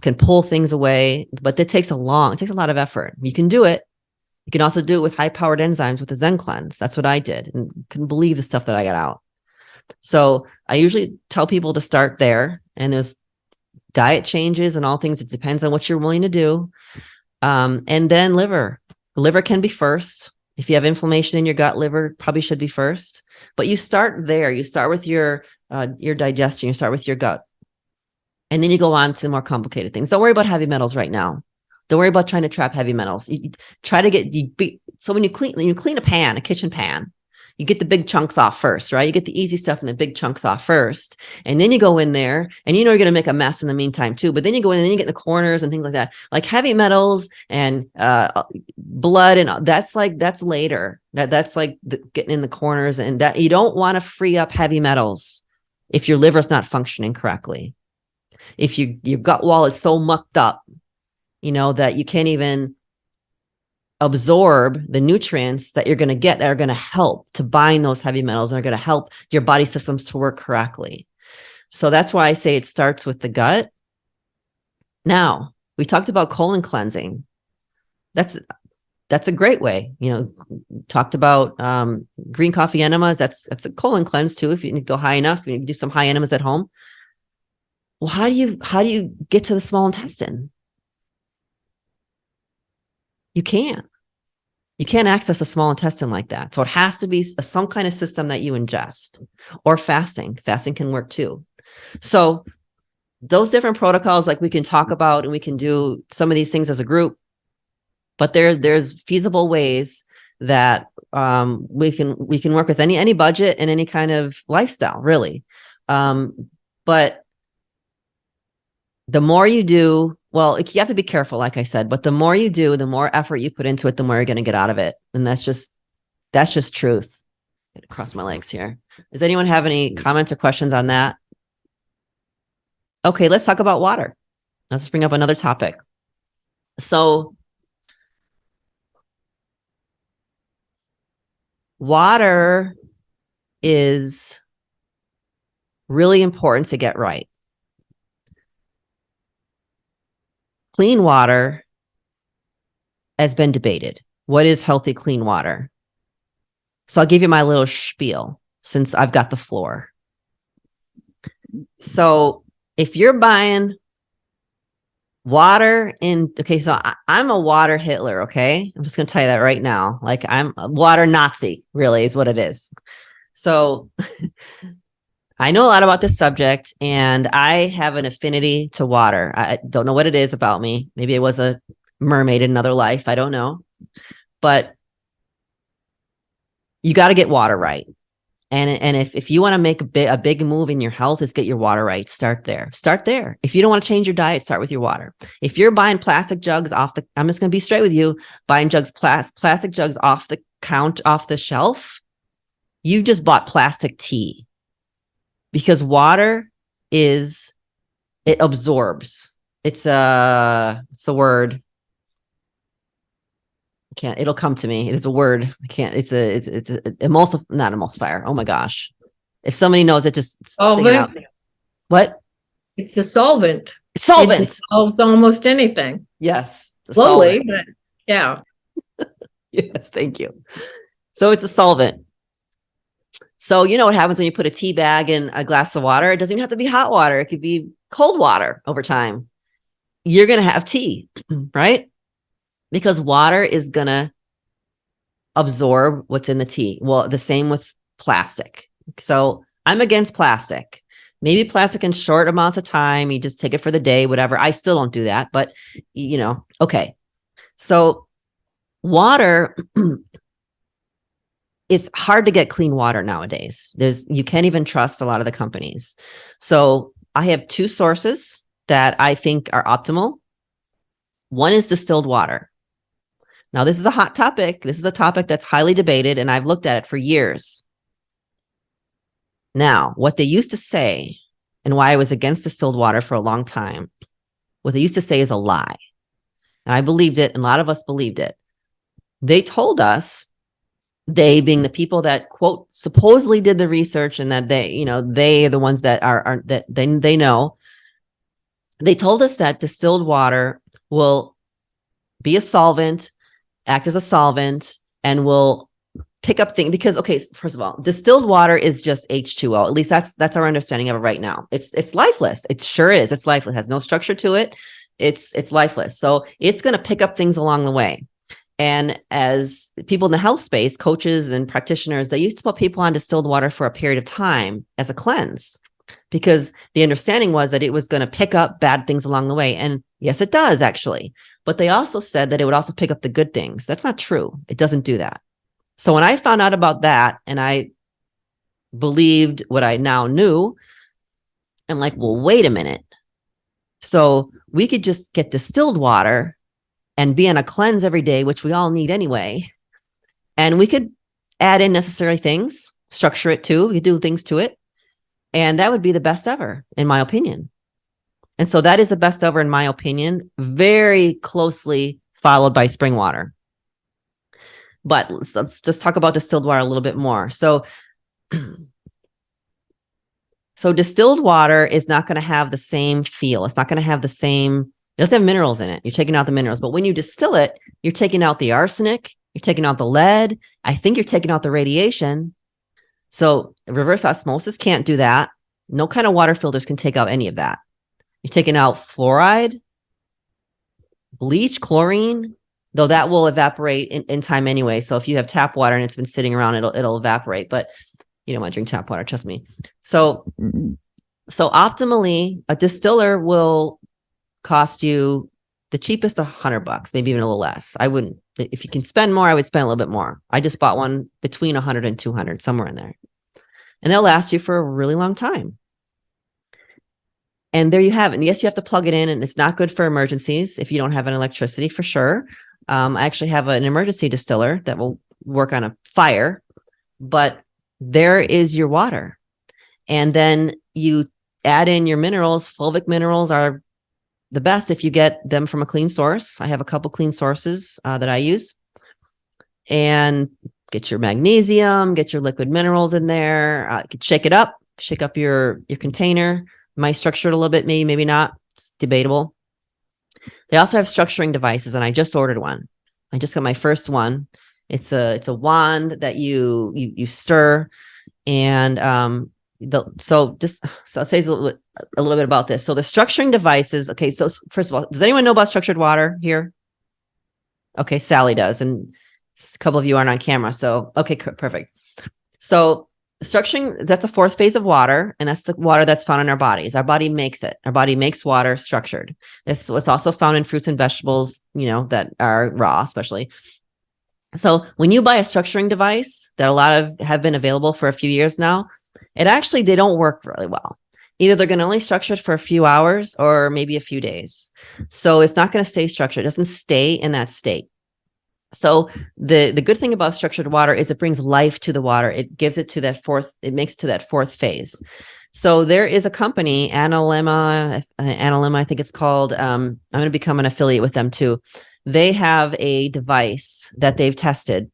can pull things away, but it takes a lot of effort. You can do it. You can also do it with high-powered enzymes with the Zen Cleanse. That's what I did, and couldn't believe the stuff that I got out. So I usually tell people to start there, and there's diet changes and all things. It depends on what you're willing to do. And then liver. Liver can be first. If you have inflammation in your gut, liver probably should be first. But you start there. You start with your digestion. You start with your gut. And then you go on to more complicated things. Don't worry about heavy metals right now. Don't worry about trying to trap heavy metals. You try to get, so when you clean a kitchen pan, you get the big chunks off first, right? You get the easy stuff and the big chunks off first. And then you go in there and you're going to make a mess in the meantime too. But then you go in and then you get in the corners and things like that, like heavy metals and blood. And that's later. That's like getting in the corners, and that you don't want to free up heavy metals if your liver's not functioning correctly. If your gut wall is so mucked up, that you can't even absorb the nutrients that you're going to get that are going to help to bind those heavy metals and are going to help your body systems to work correctly. So that's why I say it starts with the gut. Now, we talked about colon cleansing. That's a great way. Talked about green coffee enemas. That's a colon cleanse too. If you go high enough, you can do some high enemas at home. Well, how do you get to the small intestine? You can't access the small intestine like that. So it has to be some kind of system that you ingest, or fasting. Fasting can work too. So those different protocols, like we can talk about, and we can do some of these things as a group, but there's feasible ways that we can work with any budget and any kind of lifestyle, really. But the more you do, well, you have to be careful, like I said, but the more you do, the more effort you put into it, the more you're going to get out of it. And that's just That's just truth. Cross my legs here. Does anyone have any comments or questions on that? Okay, let's talk about water. Let's bring up another topic. So water is really important to get right. Clean water has been debated. What is healthy, clean water? So I'll give you my little spiel since I've got the floor. So if you're buying water okay, so I'm a water Hitler, okay? I'm just going to tell you that right now. Like I'm a water Nazi, really is what it is. So I know a lot about this subject and I have an affinity to water. I don't know what it is about me. Maybe I was a mermaid in another life. I don't know. But you got to get water right. And if you want to make a big move in your health, is get your water right. Start there. Start there. If you don't want to change your diet, start with your water. If you're buying plastic jugs I'm just going to be straight with you, buying plastic jugs off the shelf, you just bought plastic tea. Because water it absorbs. What's the word? It'll come to me. It's a word. I can't, it's not emulsifier. Oh my gosh. If somebody knows it, just sing it out. What? It's a solvent. Solvent. It dissolves almost anything. Yes. Slowly, but yeah. Yes, thank you. So it's a solvent. So you know what happens when you put a tea bag in a glass of water? It doesn't even have to be hot water. It could be cold water over time. You're going to have tea, right? Because water is going to absorb what's in the tea. Well, the same with plastic. So I'm against plastic. Maybe plastic in short amounts of time. You just take it for the day, whatever. I still don't do that, but okay. So water it's hard to get clean water nowadays. You can't even trust a lot of the companies. So I have two sources that I think are optimal. One is distilled water. Now, this is a hot topic. This is a topic that's highly debated, and I've looked at it for years. Now, what they used to say, and why I was against distilled water for a long time, what they used to say is a lie. And I believed it, and a lot of us believed it. They told us, they being the people that quote supposedly did the research and that they are the ones that are that they know. They told us that distilled water will be a solvent, act as a solvent, and will pick up things because, okay, first of all, distilled water is just H2O. At least that's our understanding of it right now. It's lifeless. It sure is. It's lifeless. It has no structure to it. It's lifeless. So it's going to pick up things along the way. And as people in the health space, coaches and practitioners, they used to put people on distilled water for a period of time as a cleanse because the understanding was that it was going to pick up bad things along the way. And yes, it does actually. But they also said that it would also pick up the good things. That's not true. It doesn't do that. So when I found out about that and I believed what I now knew, I'm like, well, wait a minute. So we could just get distilled water and be on a cleanse every day, which we all need anyway. And we could add in necessary things, structure it too. We could do things to it. And that would be the best ever, in my opinion. And so that is the best ever, in my opinion, very closely followed by spring water. But let's just talk about distilled water a little bit more. So distilled water is not going to have the same feel. It's not going to have the same. It doesn't have minerals in it. You're taking out the minerals. But when you distill it, you're taking out the arsenic, you're taking out the lead. I think you're taking out the radiation. So reverse osmosis can't do that. No kind of water filters can take out any of that. You're taking out fluoride, bleach, chlorine, though that will evaporate in time anyway. So if you have tap water and it's been sitting around, it'll evaporate. But you don't want to drink tap water, trust me. So optimally, a distiller will cost you the cheapest $100, maybe even a little less. I wouldn't, if you can spend more, I would spend a little bit more. I just bought one between 100 and 200, somewhere in there. And they'll last you for a really long time. And there you have it. And yes, you have to plug it in, and it's not good for emergencies if you don't have an electricity, for sure. I actually have an emergency distiller that will work on a fire, but there is your water. And then you add in your minerals. Fulvic minerals are the best if you get them from a clean source. I have a couple clean sources that I use. And get your magnesium, get your liquid minerals in there. Shake it up, shake up your container. Might structure it a little bit, maybe not. It's debatable. They also have structuring devices, and I just ordered one. I just got my first one. It's a wand that you stir, and so I'll say a little bit about this. So the structuring devices. Okay, so first of all, does anyone know about structured water here? Okay, Sally does, and a couple of you aren't on camera. So okay, perfect. So structuring, that's the fourth phase of water, and that's the water that's found in our bodies. Our body makes it. Our body makes water structured. This is what's also found in fruits and vegetables, that are raw, especially. So when you buy a structuring device that a lot of have been available for a few years now, they don't work really well. Either they're going to only structure it for a few hours or maybe a few days. So it's not going to stay structured. It doesn't stay in that state. So the good thing about structured water is it brings life to the water. It gives it to it makes it to that fourth phase. So there is a company, Analemma, I think it's called. I'm going to become an affiliate with them too. They have a device that they've tested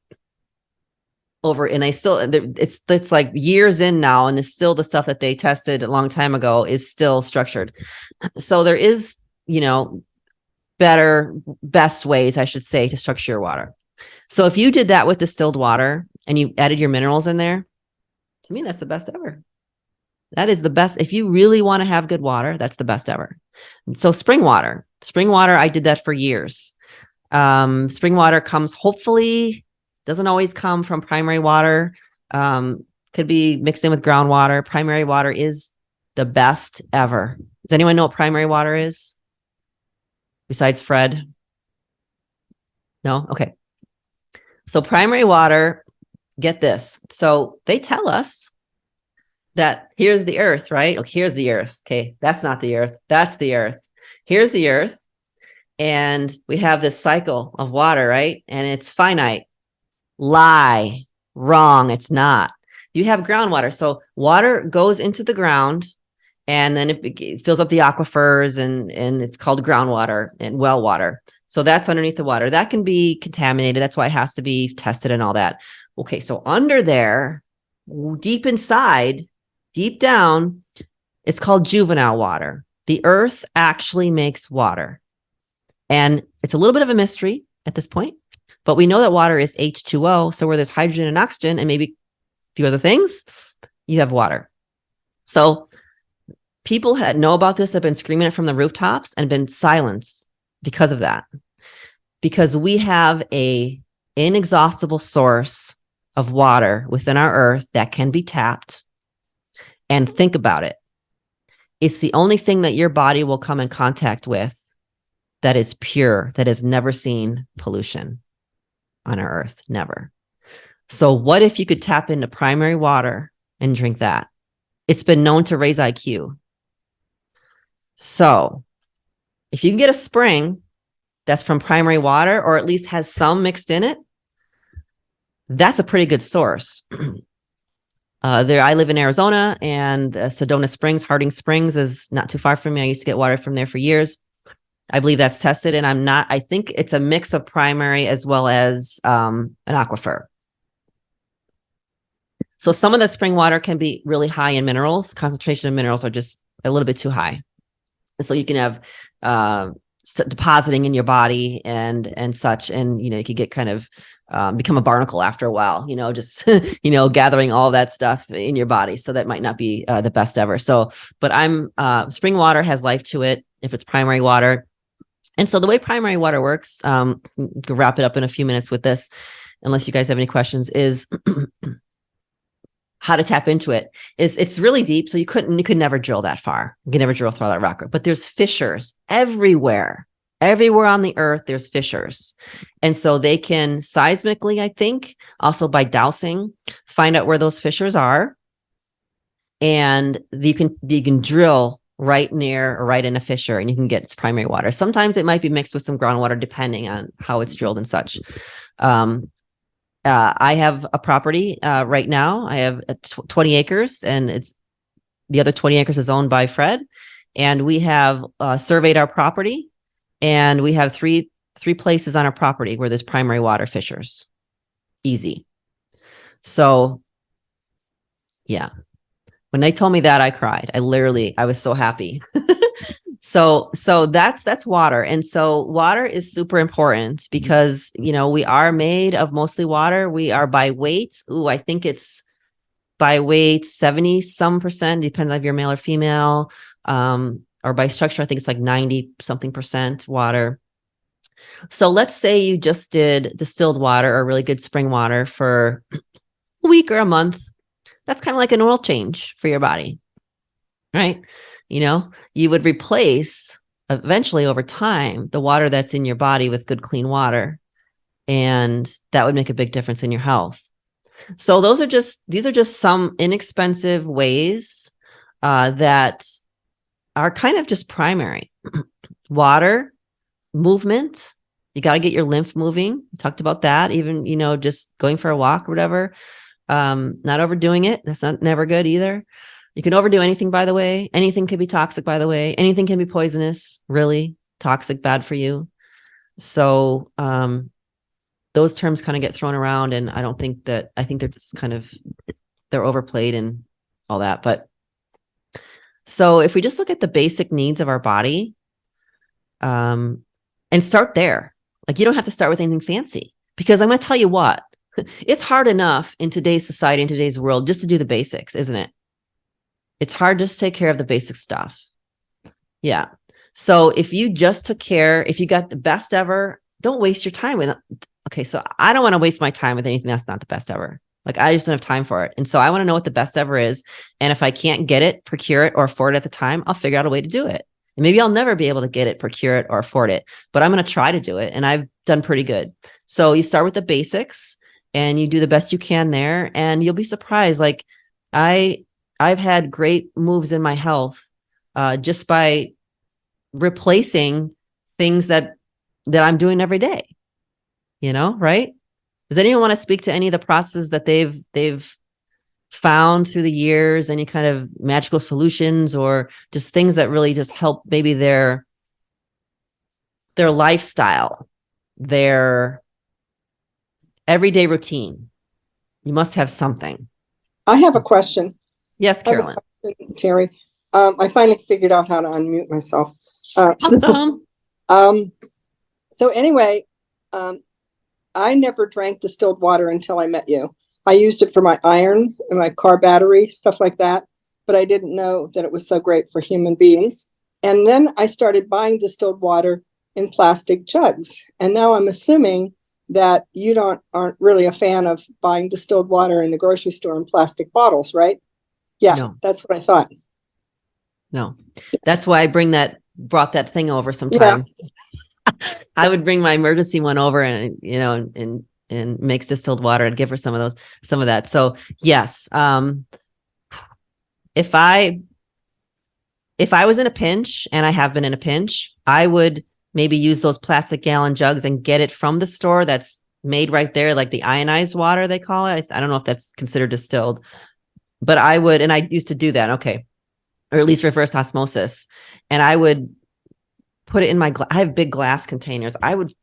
over, and it's like years in now, and it's still the stuff that they tested a long time ago is still structured. So there is, best ways, I should say, to structure your water. So if you did that with distilled water and you added your minerals in there, to me, that's the best ever. That is the best. If you really want to have good water, that's the best ever. So spring water, I did that for years. Spring water hopefully doesn't always come from primary water. Could be mixed in with groundwater. Primary water is the best ever. Does anyone know what primary water is? Besides Fred? No? Okay. So primary water, get this. So they tell us that here's the earth, right? Look, here's the earth. Okay. That's not the earth. That's the earth. Here's the earth. And we have this cycle of water, right? And it's finite. Lie. Wrong. It's not. You have groundwater. So water goes into the ground, and then it fills up the aquifers, and it's called groundwater and well water. So that's underneath the water. That can be contaminated. That's why it has to be tested and all that. Okay, so under there, deep inside, deep down, it's called juvenile water. The earth actually makes water. And it's a little bit of a mystery at this point, but we know that water is H2O. So where there's hydrogen and oxygen and maybe a few other things, you have water. So people know about this, have been screaming it from the rooftops and been silenced because of that. Because we have a inexhaustible source of water within our earth that can be tapped. And think about it. It's the only thing that your body will come in contact with that is pure, that has never seen pollution on our earth. Never. So what if you could tap into primary water and drink that? It's been known to raise IQ. So if you can get a spring that's from primary water, or at least has some mixed in it, that's a pretty good source. I live in Arizona, and Sedona Springs, Harding Springs is not too far from me. I used to get water from there for years. I believe that's tested, and I think it's a mix of primary as well as an aquifer. So some of the spring water can be really high in minerals. Concentration of minerals are just a little bit too high. And so you can have depositing in your body and such, and you could get kind of become a barnacle after a while, just gathering all that stuff in your body. So that might not be the best ever. So, but spring water has life to it if it's primary water. And so the way primary water works, we can wrap it up in a few minutes with this, unless you guys have any questions, is how to tap into it. It's really deep. So you could never drill that far. You can never drill through that rock. But there's fissures everywhere on the earth. There's fissures. And so they can seismically, I think, also by dowsing, find out where those fissures are. And you can drill right near or right in a fissure, and you can get its primary water. Sometimes it might be mixed with some groundwater, depending on how it's drilled and such. I have a property right now. I have 20 acres, and the other 20 acres is owned by Fred. And we have surveyed our property, and we have three places on our property where there's primary water fissures. Easy. So, yeah. When they told me that, I cried. I was so happy. So that's water. And so water is super important because, we are made of mostly water. We are by weight. I think it's by weight, 70 some percent, depends on if you're male or female, or by structure, I think it's like 90 something percent water. So let's say you just did distilled water or really good spring water for a week or a month. That's kind of like an oil change for your body, right? You would replace eventually over time the water that's in your body with good, clean water. And that would make a big difference in your health. So these are just some inexpensive ways that are kind of just primary. Water, movement. You got to get your lymph moving. We talked about that. Even, just going for a walk or whatever. Not overdoing it. That's never good either. You can overdo anything, by the way. Anything can be toxic, by the way. Anything can be poisonous, really toxic, bad for you. So, those terms kind of get thrown around, and I think they're just they're overplayed and all that. But so if we just look at the basic needs of our body, and start there, like you don't have to start with anything fancy, because I'm going to tell you what, it's hard enough in today's society, in today's world, just to do the basics, isn't it? It's hard just to take care of the basic stuff. Yeah. So if you just took care, if you got the best ever, don't waste your time with it. Okay, so I don't want to waste my time with anything that's not the best ever. Like, I just don't have time for it. And so I want to know what the best ever is. And if I can't get it, procure it, or afford it at the time, I'll figure out a way to do it. And maybe I'll never be able to get it, procure it, or afford it, but I'm going to try to do it. And I've done pretty good. So you start with the basics and you do the best you can there. And you'll be surprised. Like I've had great moves in my health just by replacing things that I'm doing every day. Right? Does anyone want to speak to any of the processes that they've found through the years? Any kind of magical solutions or just things that really just help maybe their lifestyle, their everyday routine? You must have something. I have a question. Yes, Carolyn. Terry. I finally figured out how to unmute myself. Awesome. So anyway, I never drank distilled water until I met you. I used it for my iron and my car battery, stuff like that. But I didn't know that it was so great for human beings. And then I started buying distilled water in plastic jugs. And now I'm assuming that you aren't really a fan of buying distilled water in the grocery store in plastic bottles, right? Yeah, no. That's what I thought. No, that's why I brought that thing over sometimes. Yeah. I would bring my emergency one over and, and mix distilled water and give her some of that. So yes. If I was in a pinch, and I have been in a pinch, I would maybe use those plastic gallon jugs and get it from the store that's made right there, like the ionized water, they call it. I don't know if that's considered distilled, but I would, and I used to do that. Okay. Or at least reverse osmosis. And I would put it in I have big glass containers. I would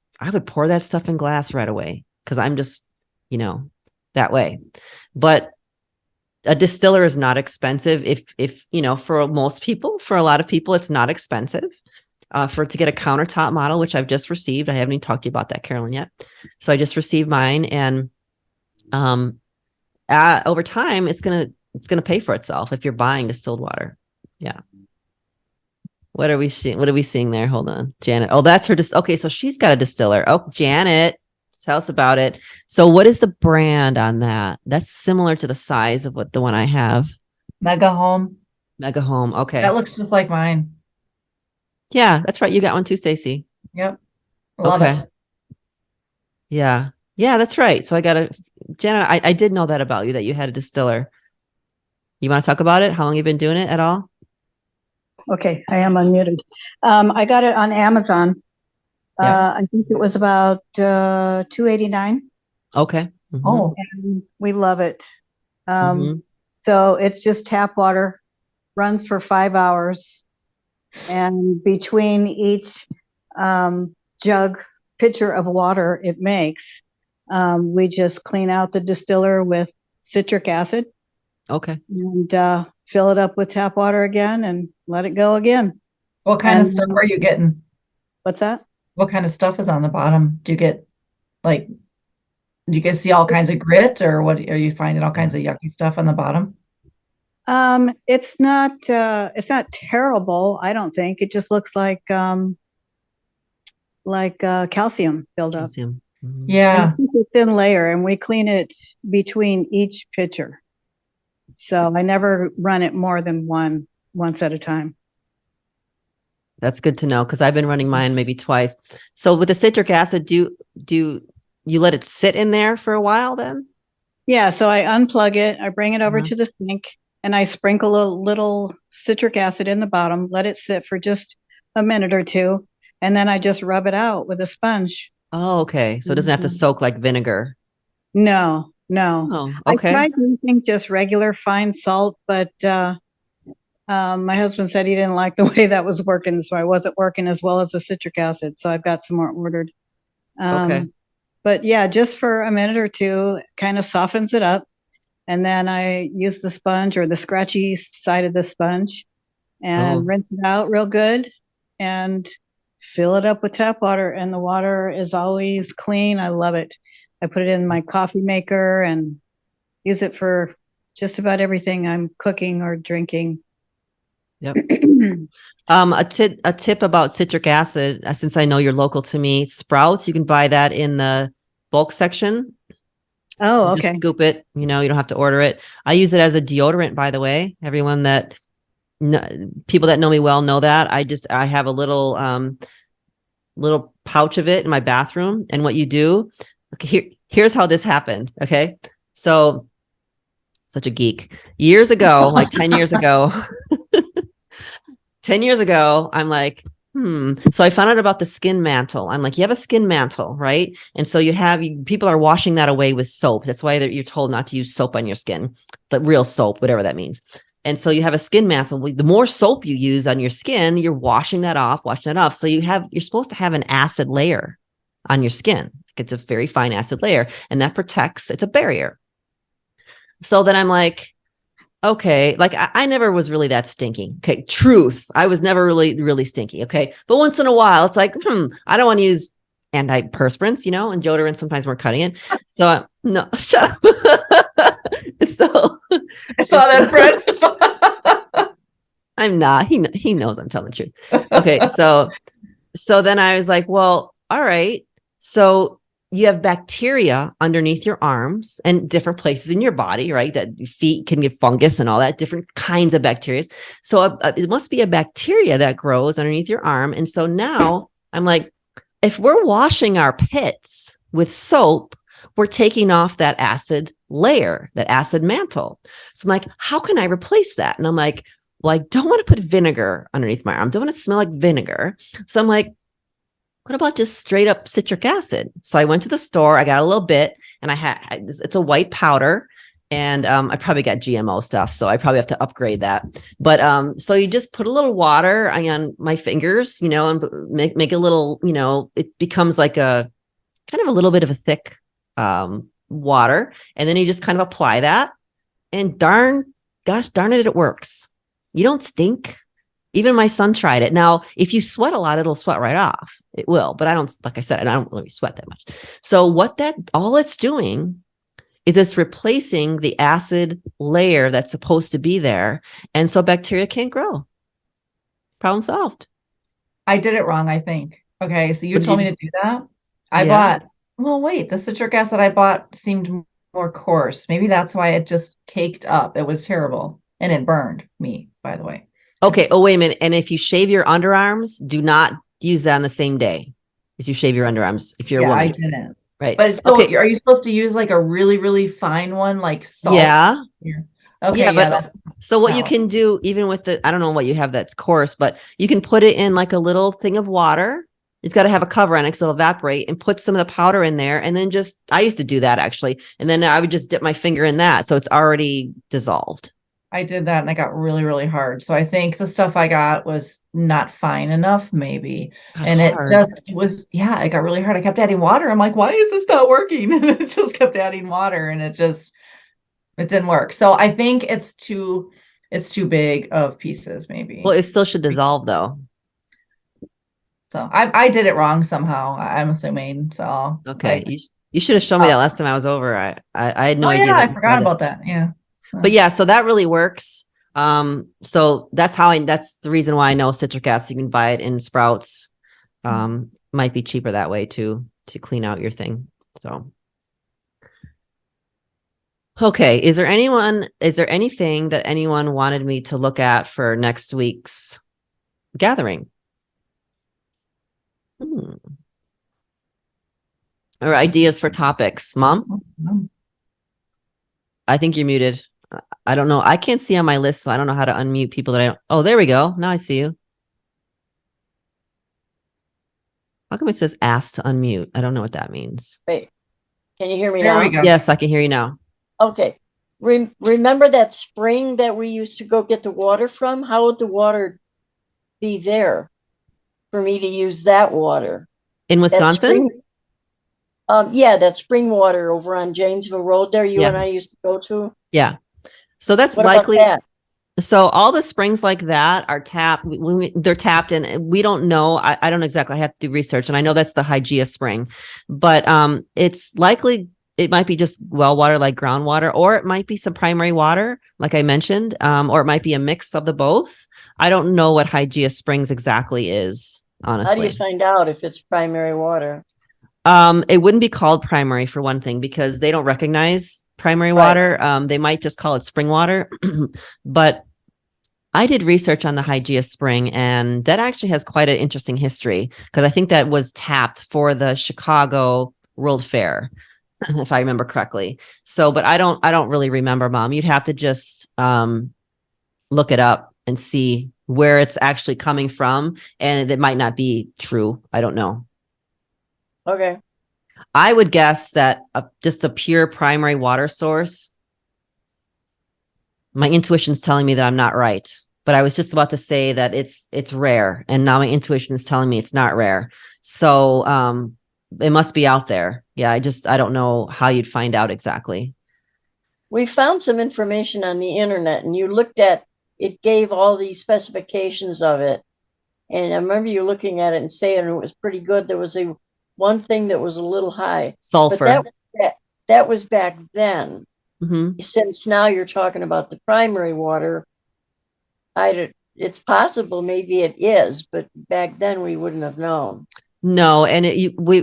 pour that stuff in glass right away, because I'm just, that way. But a distiller is not expensive. If for most people, for a lot of people, it's not expensive. To get a countertop model, which I've just received. I haven't even talked to you about that, Carolyn, yet. So I just received mine, and over time, it's gonna pay for itself if you're buying distilled water. Yeah. What are we seeing? What are we seeing there? Hold on, Janet. Oh, that's her. Okay, so she's got a distiller. Oh, Janet, tell us about it. So, what is the brand on that? That's similar to the size of the one I have. Mega Home. Okay. That looks just like mine. Yeah, that's right. You got one too, Stacy. Yep. Love it. Yeah, that's right. So I got Janet. I did know that about you, that you had a distiller. You want to talk about it? How long you been doing it at all? Okay, I am unmuted. I got it on Amazon. I think it was about $2.89. Okay. Mhm. Oh, and we love it. Mhm. So it's just tap water, runs for 5 hours, and between each pitcher of water it makes, we just clean out the distiller with citric acid Okay. and fill it up with tap water again and let it go again. what kind of And stuff are you getting? what's that? What kind of stuff is on the bottom? Do you get like, do you guys see all kinds of grit, or what are you finding all kinds of yucky stuff on the bottom? It's not terrible, I don't think. It just looks like calcium buildup. Calcium. Mhm. Yeah. And it's a thin layer, and we clean it between each pitcher. So I never run it more than once at a time. That's good to know because I've been running mine maybe twice. So with the citric acid, do you let it sit in there for a while then? Yeah, so I unplug it, I bring it over Uh-huh. to the sink, and I sprinkle a little citric acid in the bottom, let it sit for just a minute or two, and then I just rub it out with a sponge. Oh, okay. So it doesn't have to soak like vinegar. No. Oh, I okay. tried using just regular fine salt, but my husband said he didn't like the way that was working, so I wasn't working as well as the citric acid. So I've got some more ordered. Okay. But yeah, just for a minute or two, kind of softens it up. And then I use the sponge or the scratchy side of the sponge and Oh, rinse it out real good and fill it up with tap water. And the water is always clean. I love it. I put it in my coffee maker and use it for just about everything I'm cooking or drinking. yep. A tip about citric acid, since I know you're local to me, Sprouts, you can buy that in the bulk section. Oh, You okay. just scoop it, you don't have to order it. I use it as a deodorant, by the way. Everyone people that know me well know that. I have a little pouch of it in my bathroom. And what you do, here's how this happened. Okay. So such a geek. Years ago, like 10 years ago, 10 years ago, I'm like, So I found out about the skin mantle. I'm like, you have a skin mantle, right? And so people are washing that away with soap. That's why you're told not to use soap on your skin, the real soap, whatever that means. And so you have a skin mantle. The more soap you use on your skin, you're washing that off. So you're supposed to have an acid layer on your skin. It's a very fine acid layer, and that protects, it's a barrier. So then I'm like, okay, like I never was really that stinky. Okay, truth. I was never really, really stinky. Okay. But once in a while, it's like, I don't want to use antiperspirants, and deodorant, sometimes we're cutting it. So no, shut up. So I saw that, Fred. I'm not, he knows I'm telling the truth. Okay. So then I was like, well, all right. So you have bacteria underneath your arms and different places in your body, right? That your feet can get fungus and all that, different kinds of bacteria. So it must be a bacteria that grows underneath your arm. And so now I'm like, if we're washing our pits with soap, we're taking off that acid layer, that acid mantle. So I'm like, how can I replace that? And I'm like, well, I don't want to put vinegar underneath my arm. Don't want to smell like vinegar. So I'm like, what about just straight up citric acid? So I went to the store, I got a little bit, and it's a white powder, and I probably got GMO stuff, so I probably have to upgrade that. But so you just put a little water on my fingers, and make a little, it becomes like a kind of a little bit of a thick water, and then you just kind of apply that, and gosh darn it, it works. You don't stink. Even my son tried it. Now, if you sweat a lot, it'll sweat right off. It will, but I don't, like I said, I don't really sweat that much. So all it's doing is it's replacing the acid layer that's supposed to be there. And so bacteria can't grow. Problem solved. I did it wrong, I think. Okay, so you told me to do that. The citric acid I bought seemed more coarse. Maybe that's why it just caked up. It was terrible. And it burned me, by the way. Okay. Oh, wait a minute. And if you shave your underarms, do not use that on the same day as you shave your underarms. If you're a woman. I didn't. Right. But it's still, okay. Are you supposed to use like a really, really fine one, like salt? Yeah. Okay. Yeah, but so what you can do, even with I don't know what you have that's coarse, but you can put it in like a little thing of water It's got to have a cover on it so it'll evaporate, and put some of the powder in there. And then I used to do that actually. And then I would just dip my finger in that. So it's already dissolved. I did that and I got really, really hard. So I think the stuff I got was not fine enough, maybe. And it got really hard. I kept adding water. I'm like, why is this not working? And it just kept adding water and it didn't work. So I think it's too big of pieces, maybe. Well, it still should dissolve though. So I did it wrong somehow, I'm assuming. So okay. You should have shown me that last time I was over. I had no idea. I forgot about that. Yeah. But yeah, so that really works. So that's the reason why I know citric acid, you can buy it in Sprouts. Might be cheaper that way too, to clean out your thing. So, okay. Is there anything that anyone wanted me to look at for next week's gathering? Or ideas for topics? Mom? I think you're muted. I don't know. I can't see on my list, so I don't know how to unmute people that I don't. Oh, there we go. Now I see you. How come it says ask to unmute? I don't know what that means. Wait, can you hear me There now? we go. Yes, I can hear you now. Okay. Remember that spring that we used to go get the water from? How would the water be there for me to use that water? In Wisconsin? That spring water over on Janesville Road there, you and I used to go to. Yeah. So that's What likely. about that? So all the springs like that are tapped. They're tapped, and we don't know. I don't know exactly. I have to do research, and I know that's the Hygeia spring, but it's likely it might be just well water, like groundwater, or it might be some primary water, like I mentioned, or it might be a mix of the both. I don't know what Hygeia Springs exactly is, honestly. How do you find out if it's primary water? It wouldn't be called primary for one thing, because they don't recognize primary water. They might just call it spring water. But I did research on the Hygeia spring, and that actually has quite an interesting history, because I think that was tapped for the Chicago World Fair, if I remember correctly. So, but I don't really remember, Mom. You'd have to just look it up and see where it's actually coming from, and it might not be true. I don't know. Okay. I would guess that just a pure primary water source. My intuition's telling me that I'm not right, but I was just about to say that it's rare, and now my intuition is telling me it's not rare. So it must be out there. Yeah, I don't know how you'd find out exactly. We found some information on the internet, and you looked at it, gave all the specifications of it. And I remember you looking at it and saying it was pretty good. There was one thing that was a little high. Sulfur. But that was back then. Mm-hmm. Since now you're talking about the primary water, it's possible maybe it is, but back then we wouldn't have known. No, and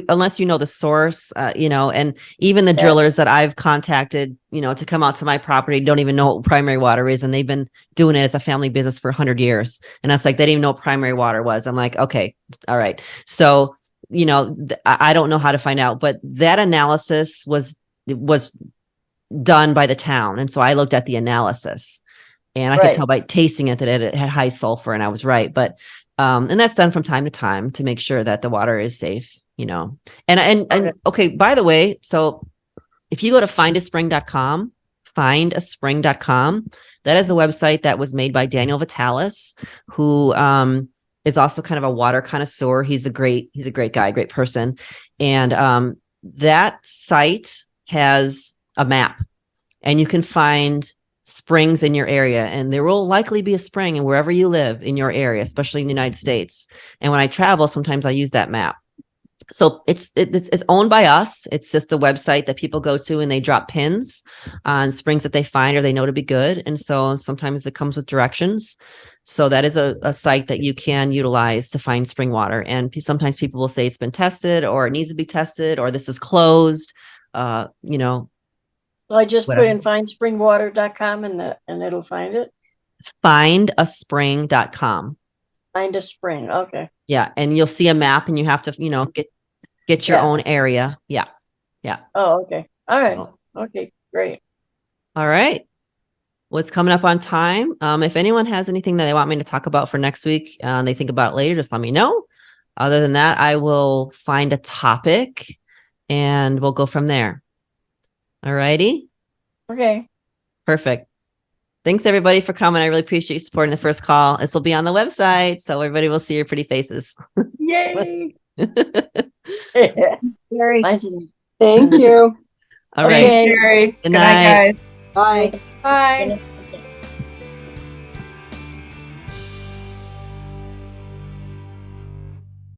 unless you know the source, and even the drillers that I've contacted, to come out to my property don't even know what primary water is, and they've been doing it as a family business for 100 years. And that's like, they didn't even know what primary water was. I'm like, okay, all right. So, I don't know how to find out, but that analysis was done by the town. And so I looked at the analysis, and I could tell by tasting it that it had high sulfur, and I was right. But and that's done from time to time to make sure that the water is safe, and okay, by the way, so if you go to findaspring.com, that is a website that was made by Daniel Vitalis, who is also kind of a water connoisseur. He's a great guy, great person. And that site has a map, and you can find springs in your area, and there will likely be a spring in wherever you live in your area, especially in the United States. And when I travel, sometimes I use that map. So it's owned by us. It's just a website that people go to, and they drop pins on springs that they find or they know to be good. And so sometimes it comes with directions. So that is a site that you can utilize to find spring water. And sometimes people will say it's been tested, or it needs to be tested, or this is closed. So I just put in findspringwater.com and it'll find it. Findaspring.com. Find a spring. Okay. Yeah. And you'll see a map, and you have to, get your own area. Yeah. Yeah. Oh, okay. All right. So, okay, great. all right. What's coming up on time? If anyone has anything that they want me to talk about for next week, they think about it later, just let me know. Other than that, I will find a topic and we'll go from there. All righty. Okay. Perfect. Thanks everybody for coming. I really appreciate you supporting the first call. This will be on the website, so everybody will see your pretty faces. Yay. Very Thank you. All right. Okay. Gary. Good Good night, night. guys. Bye. Bye.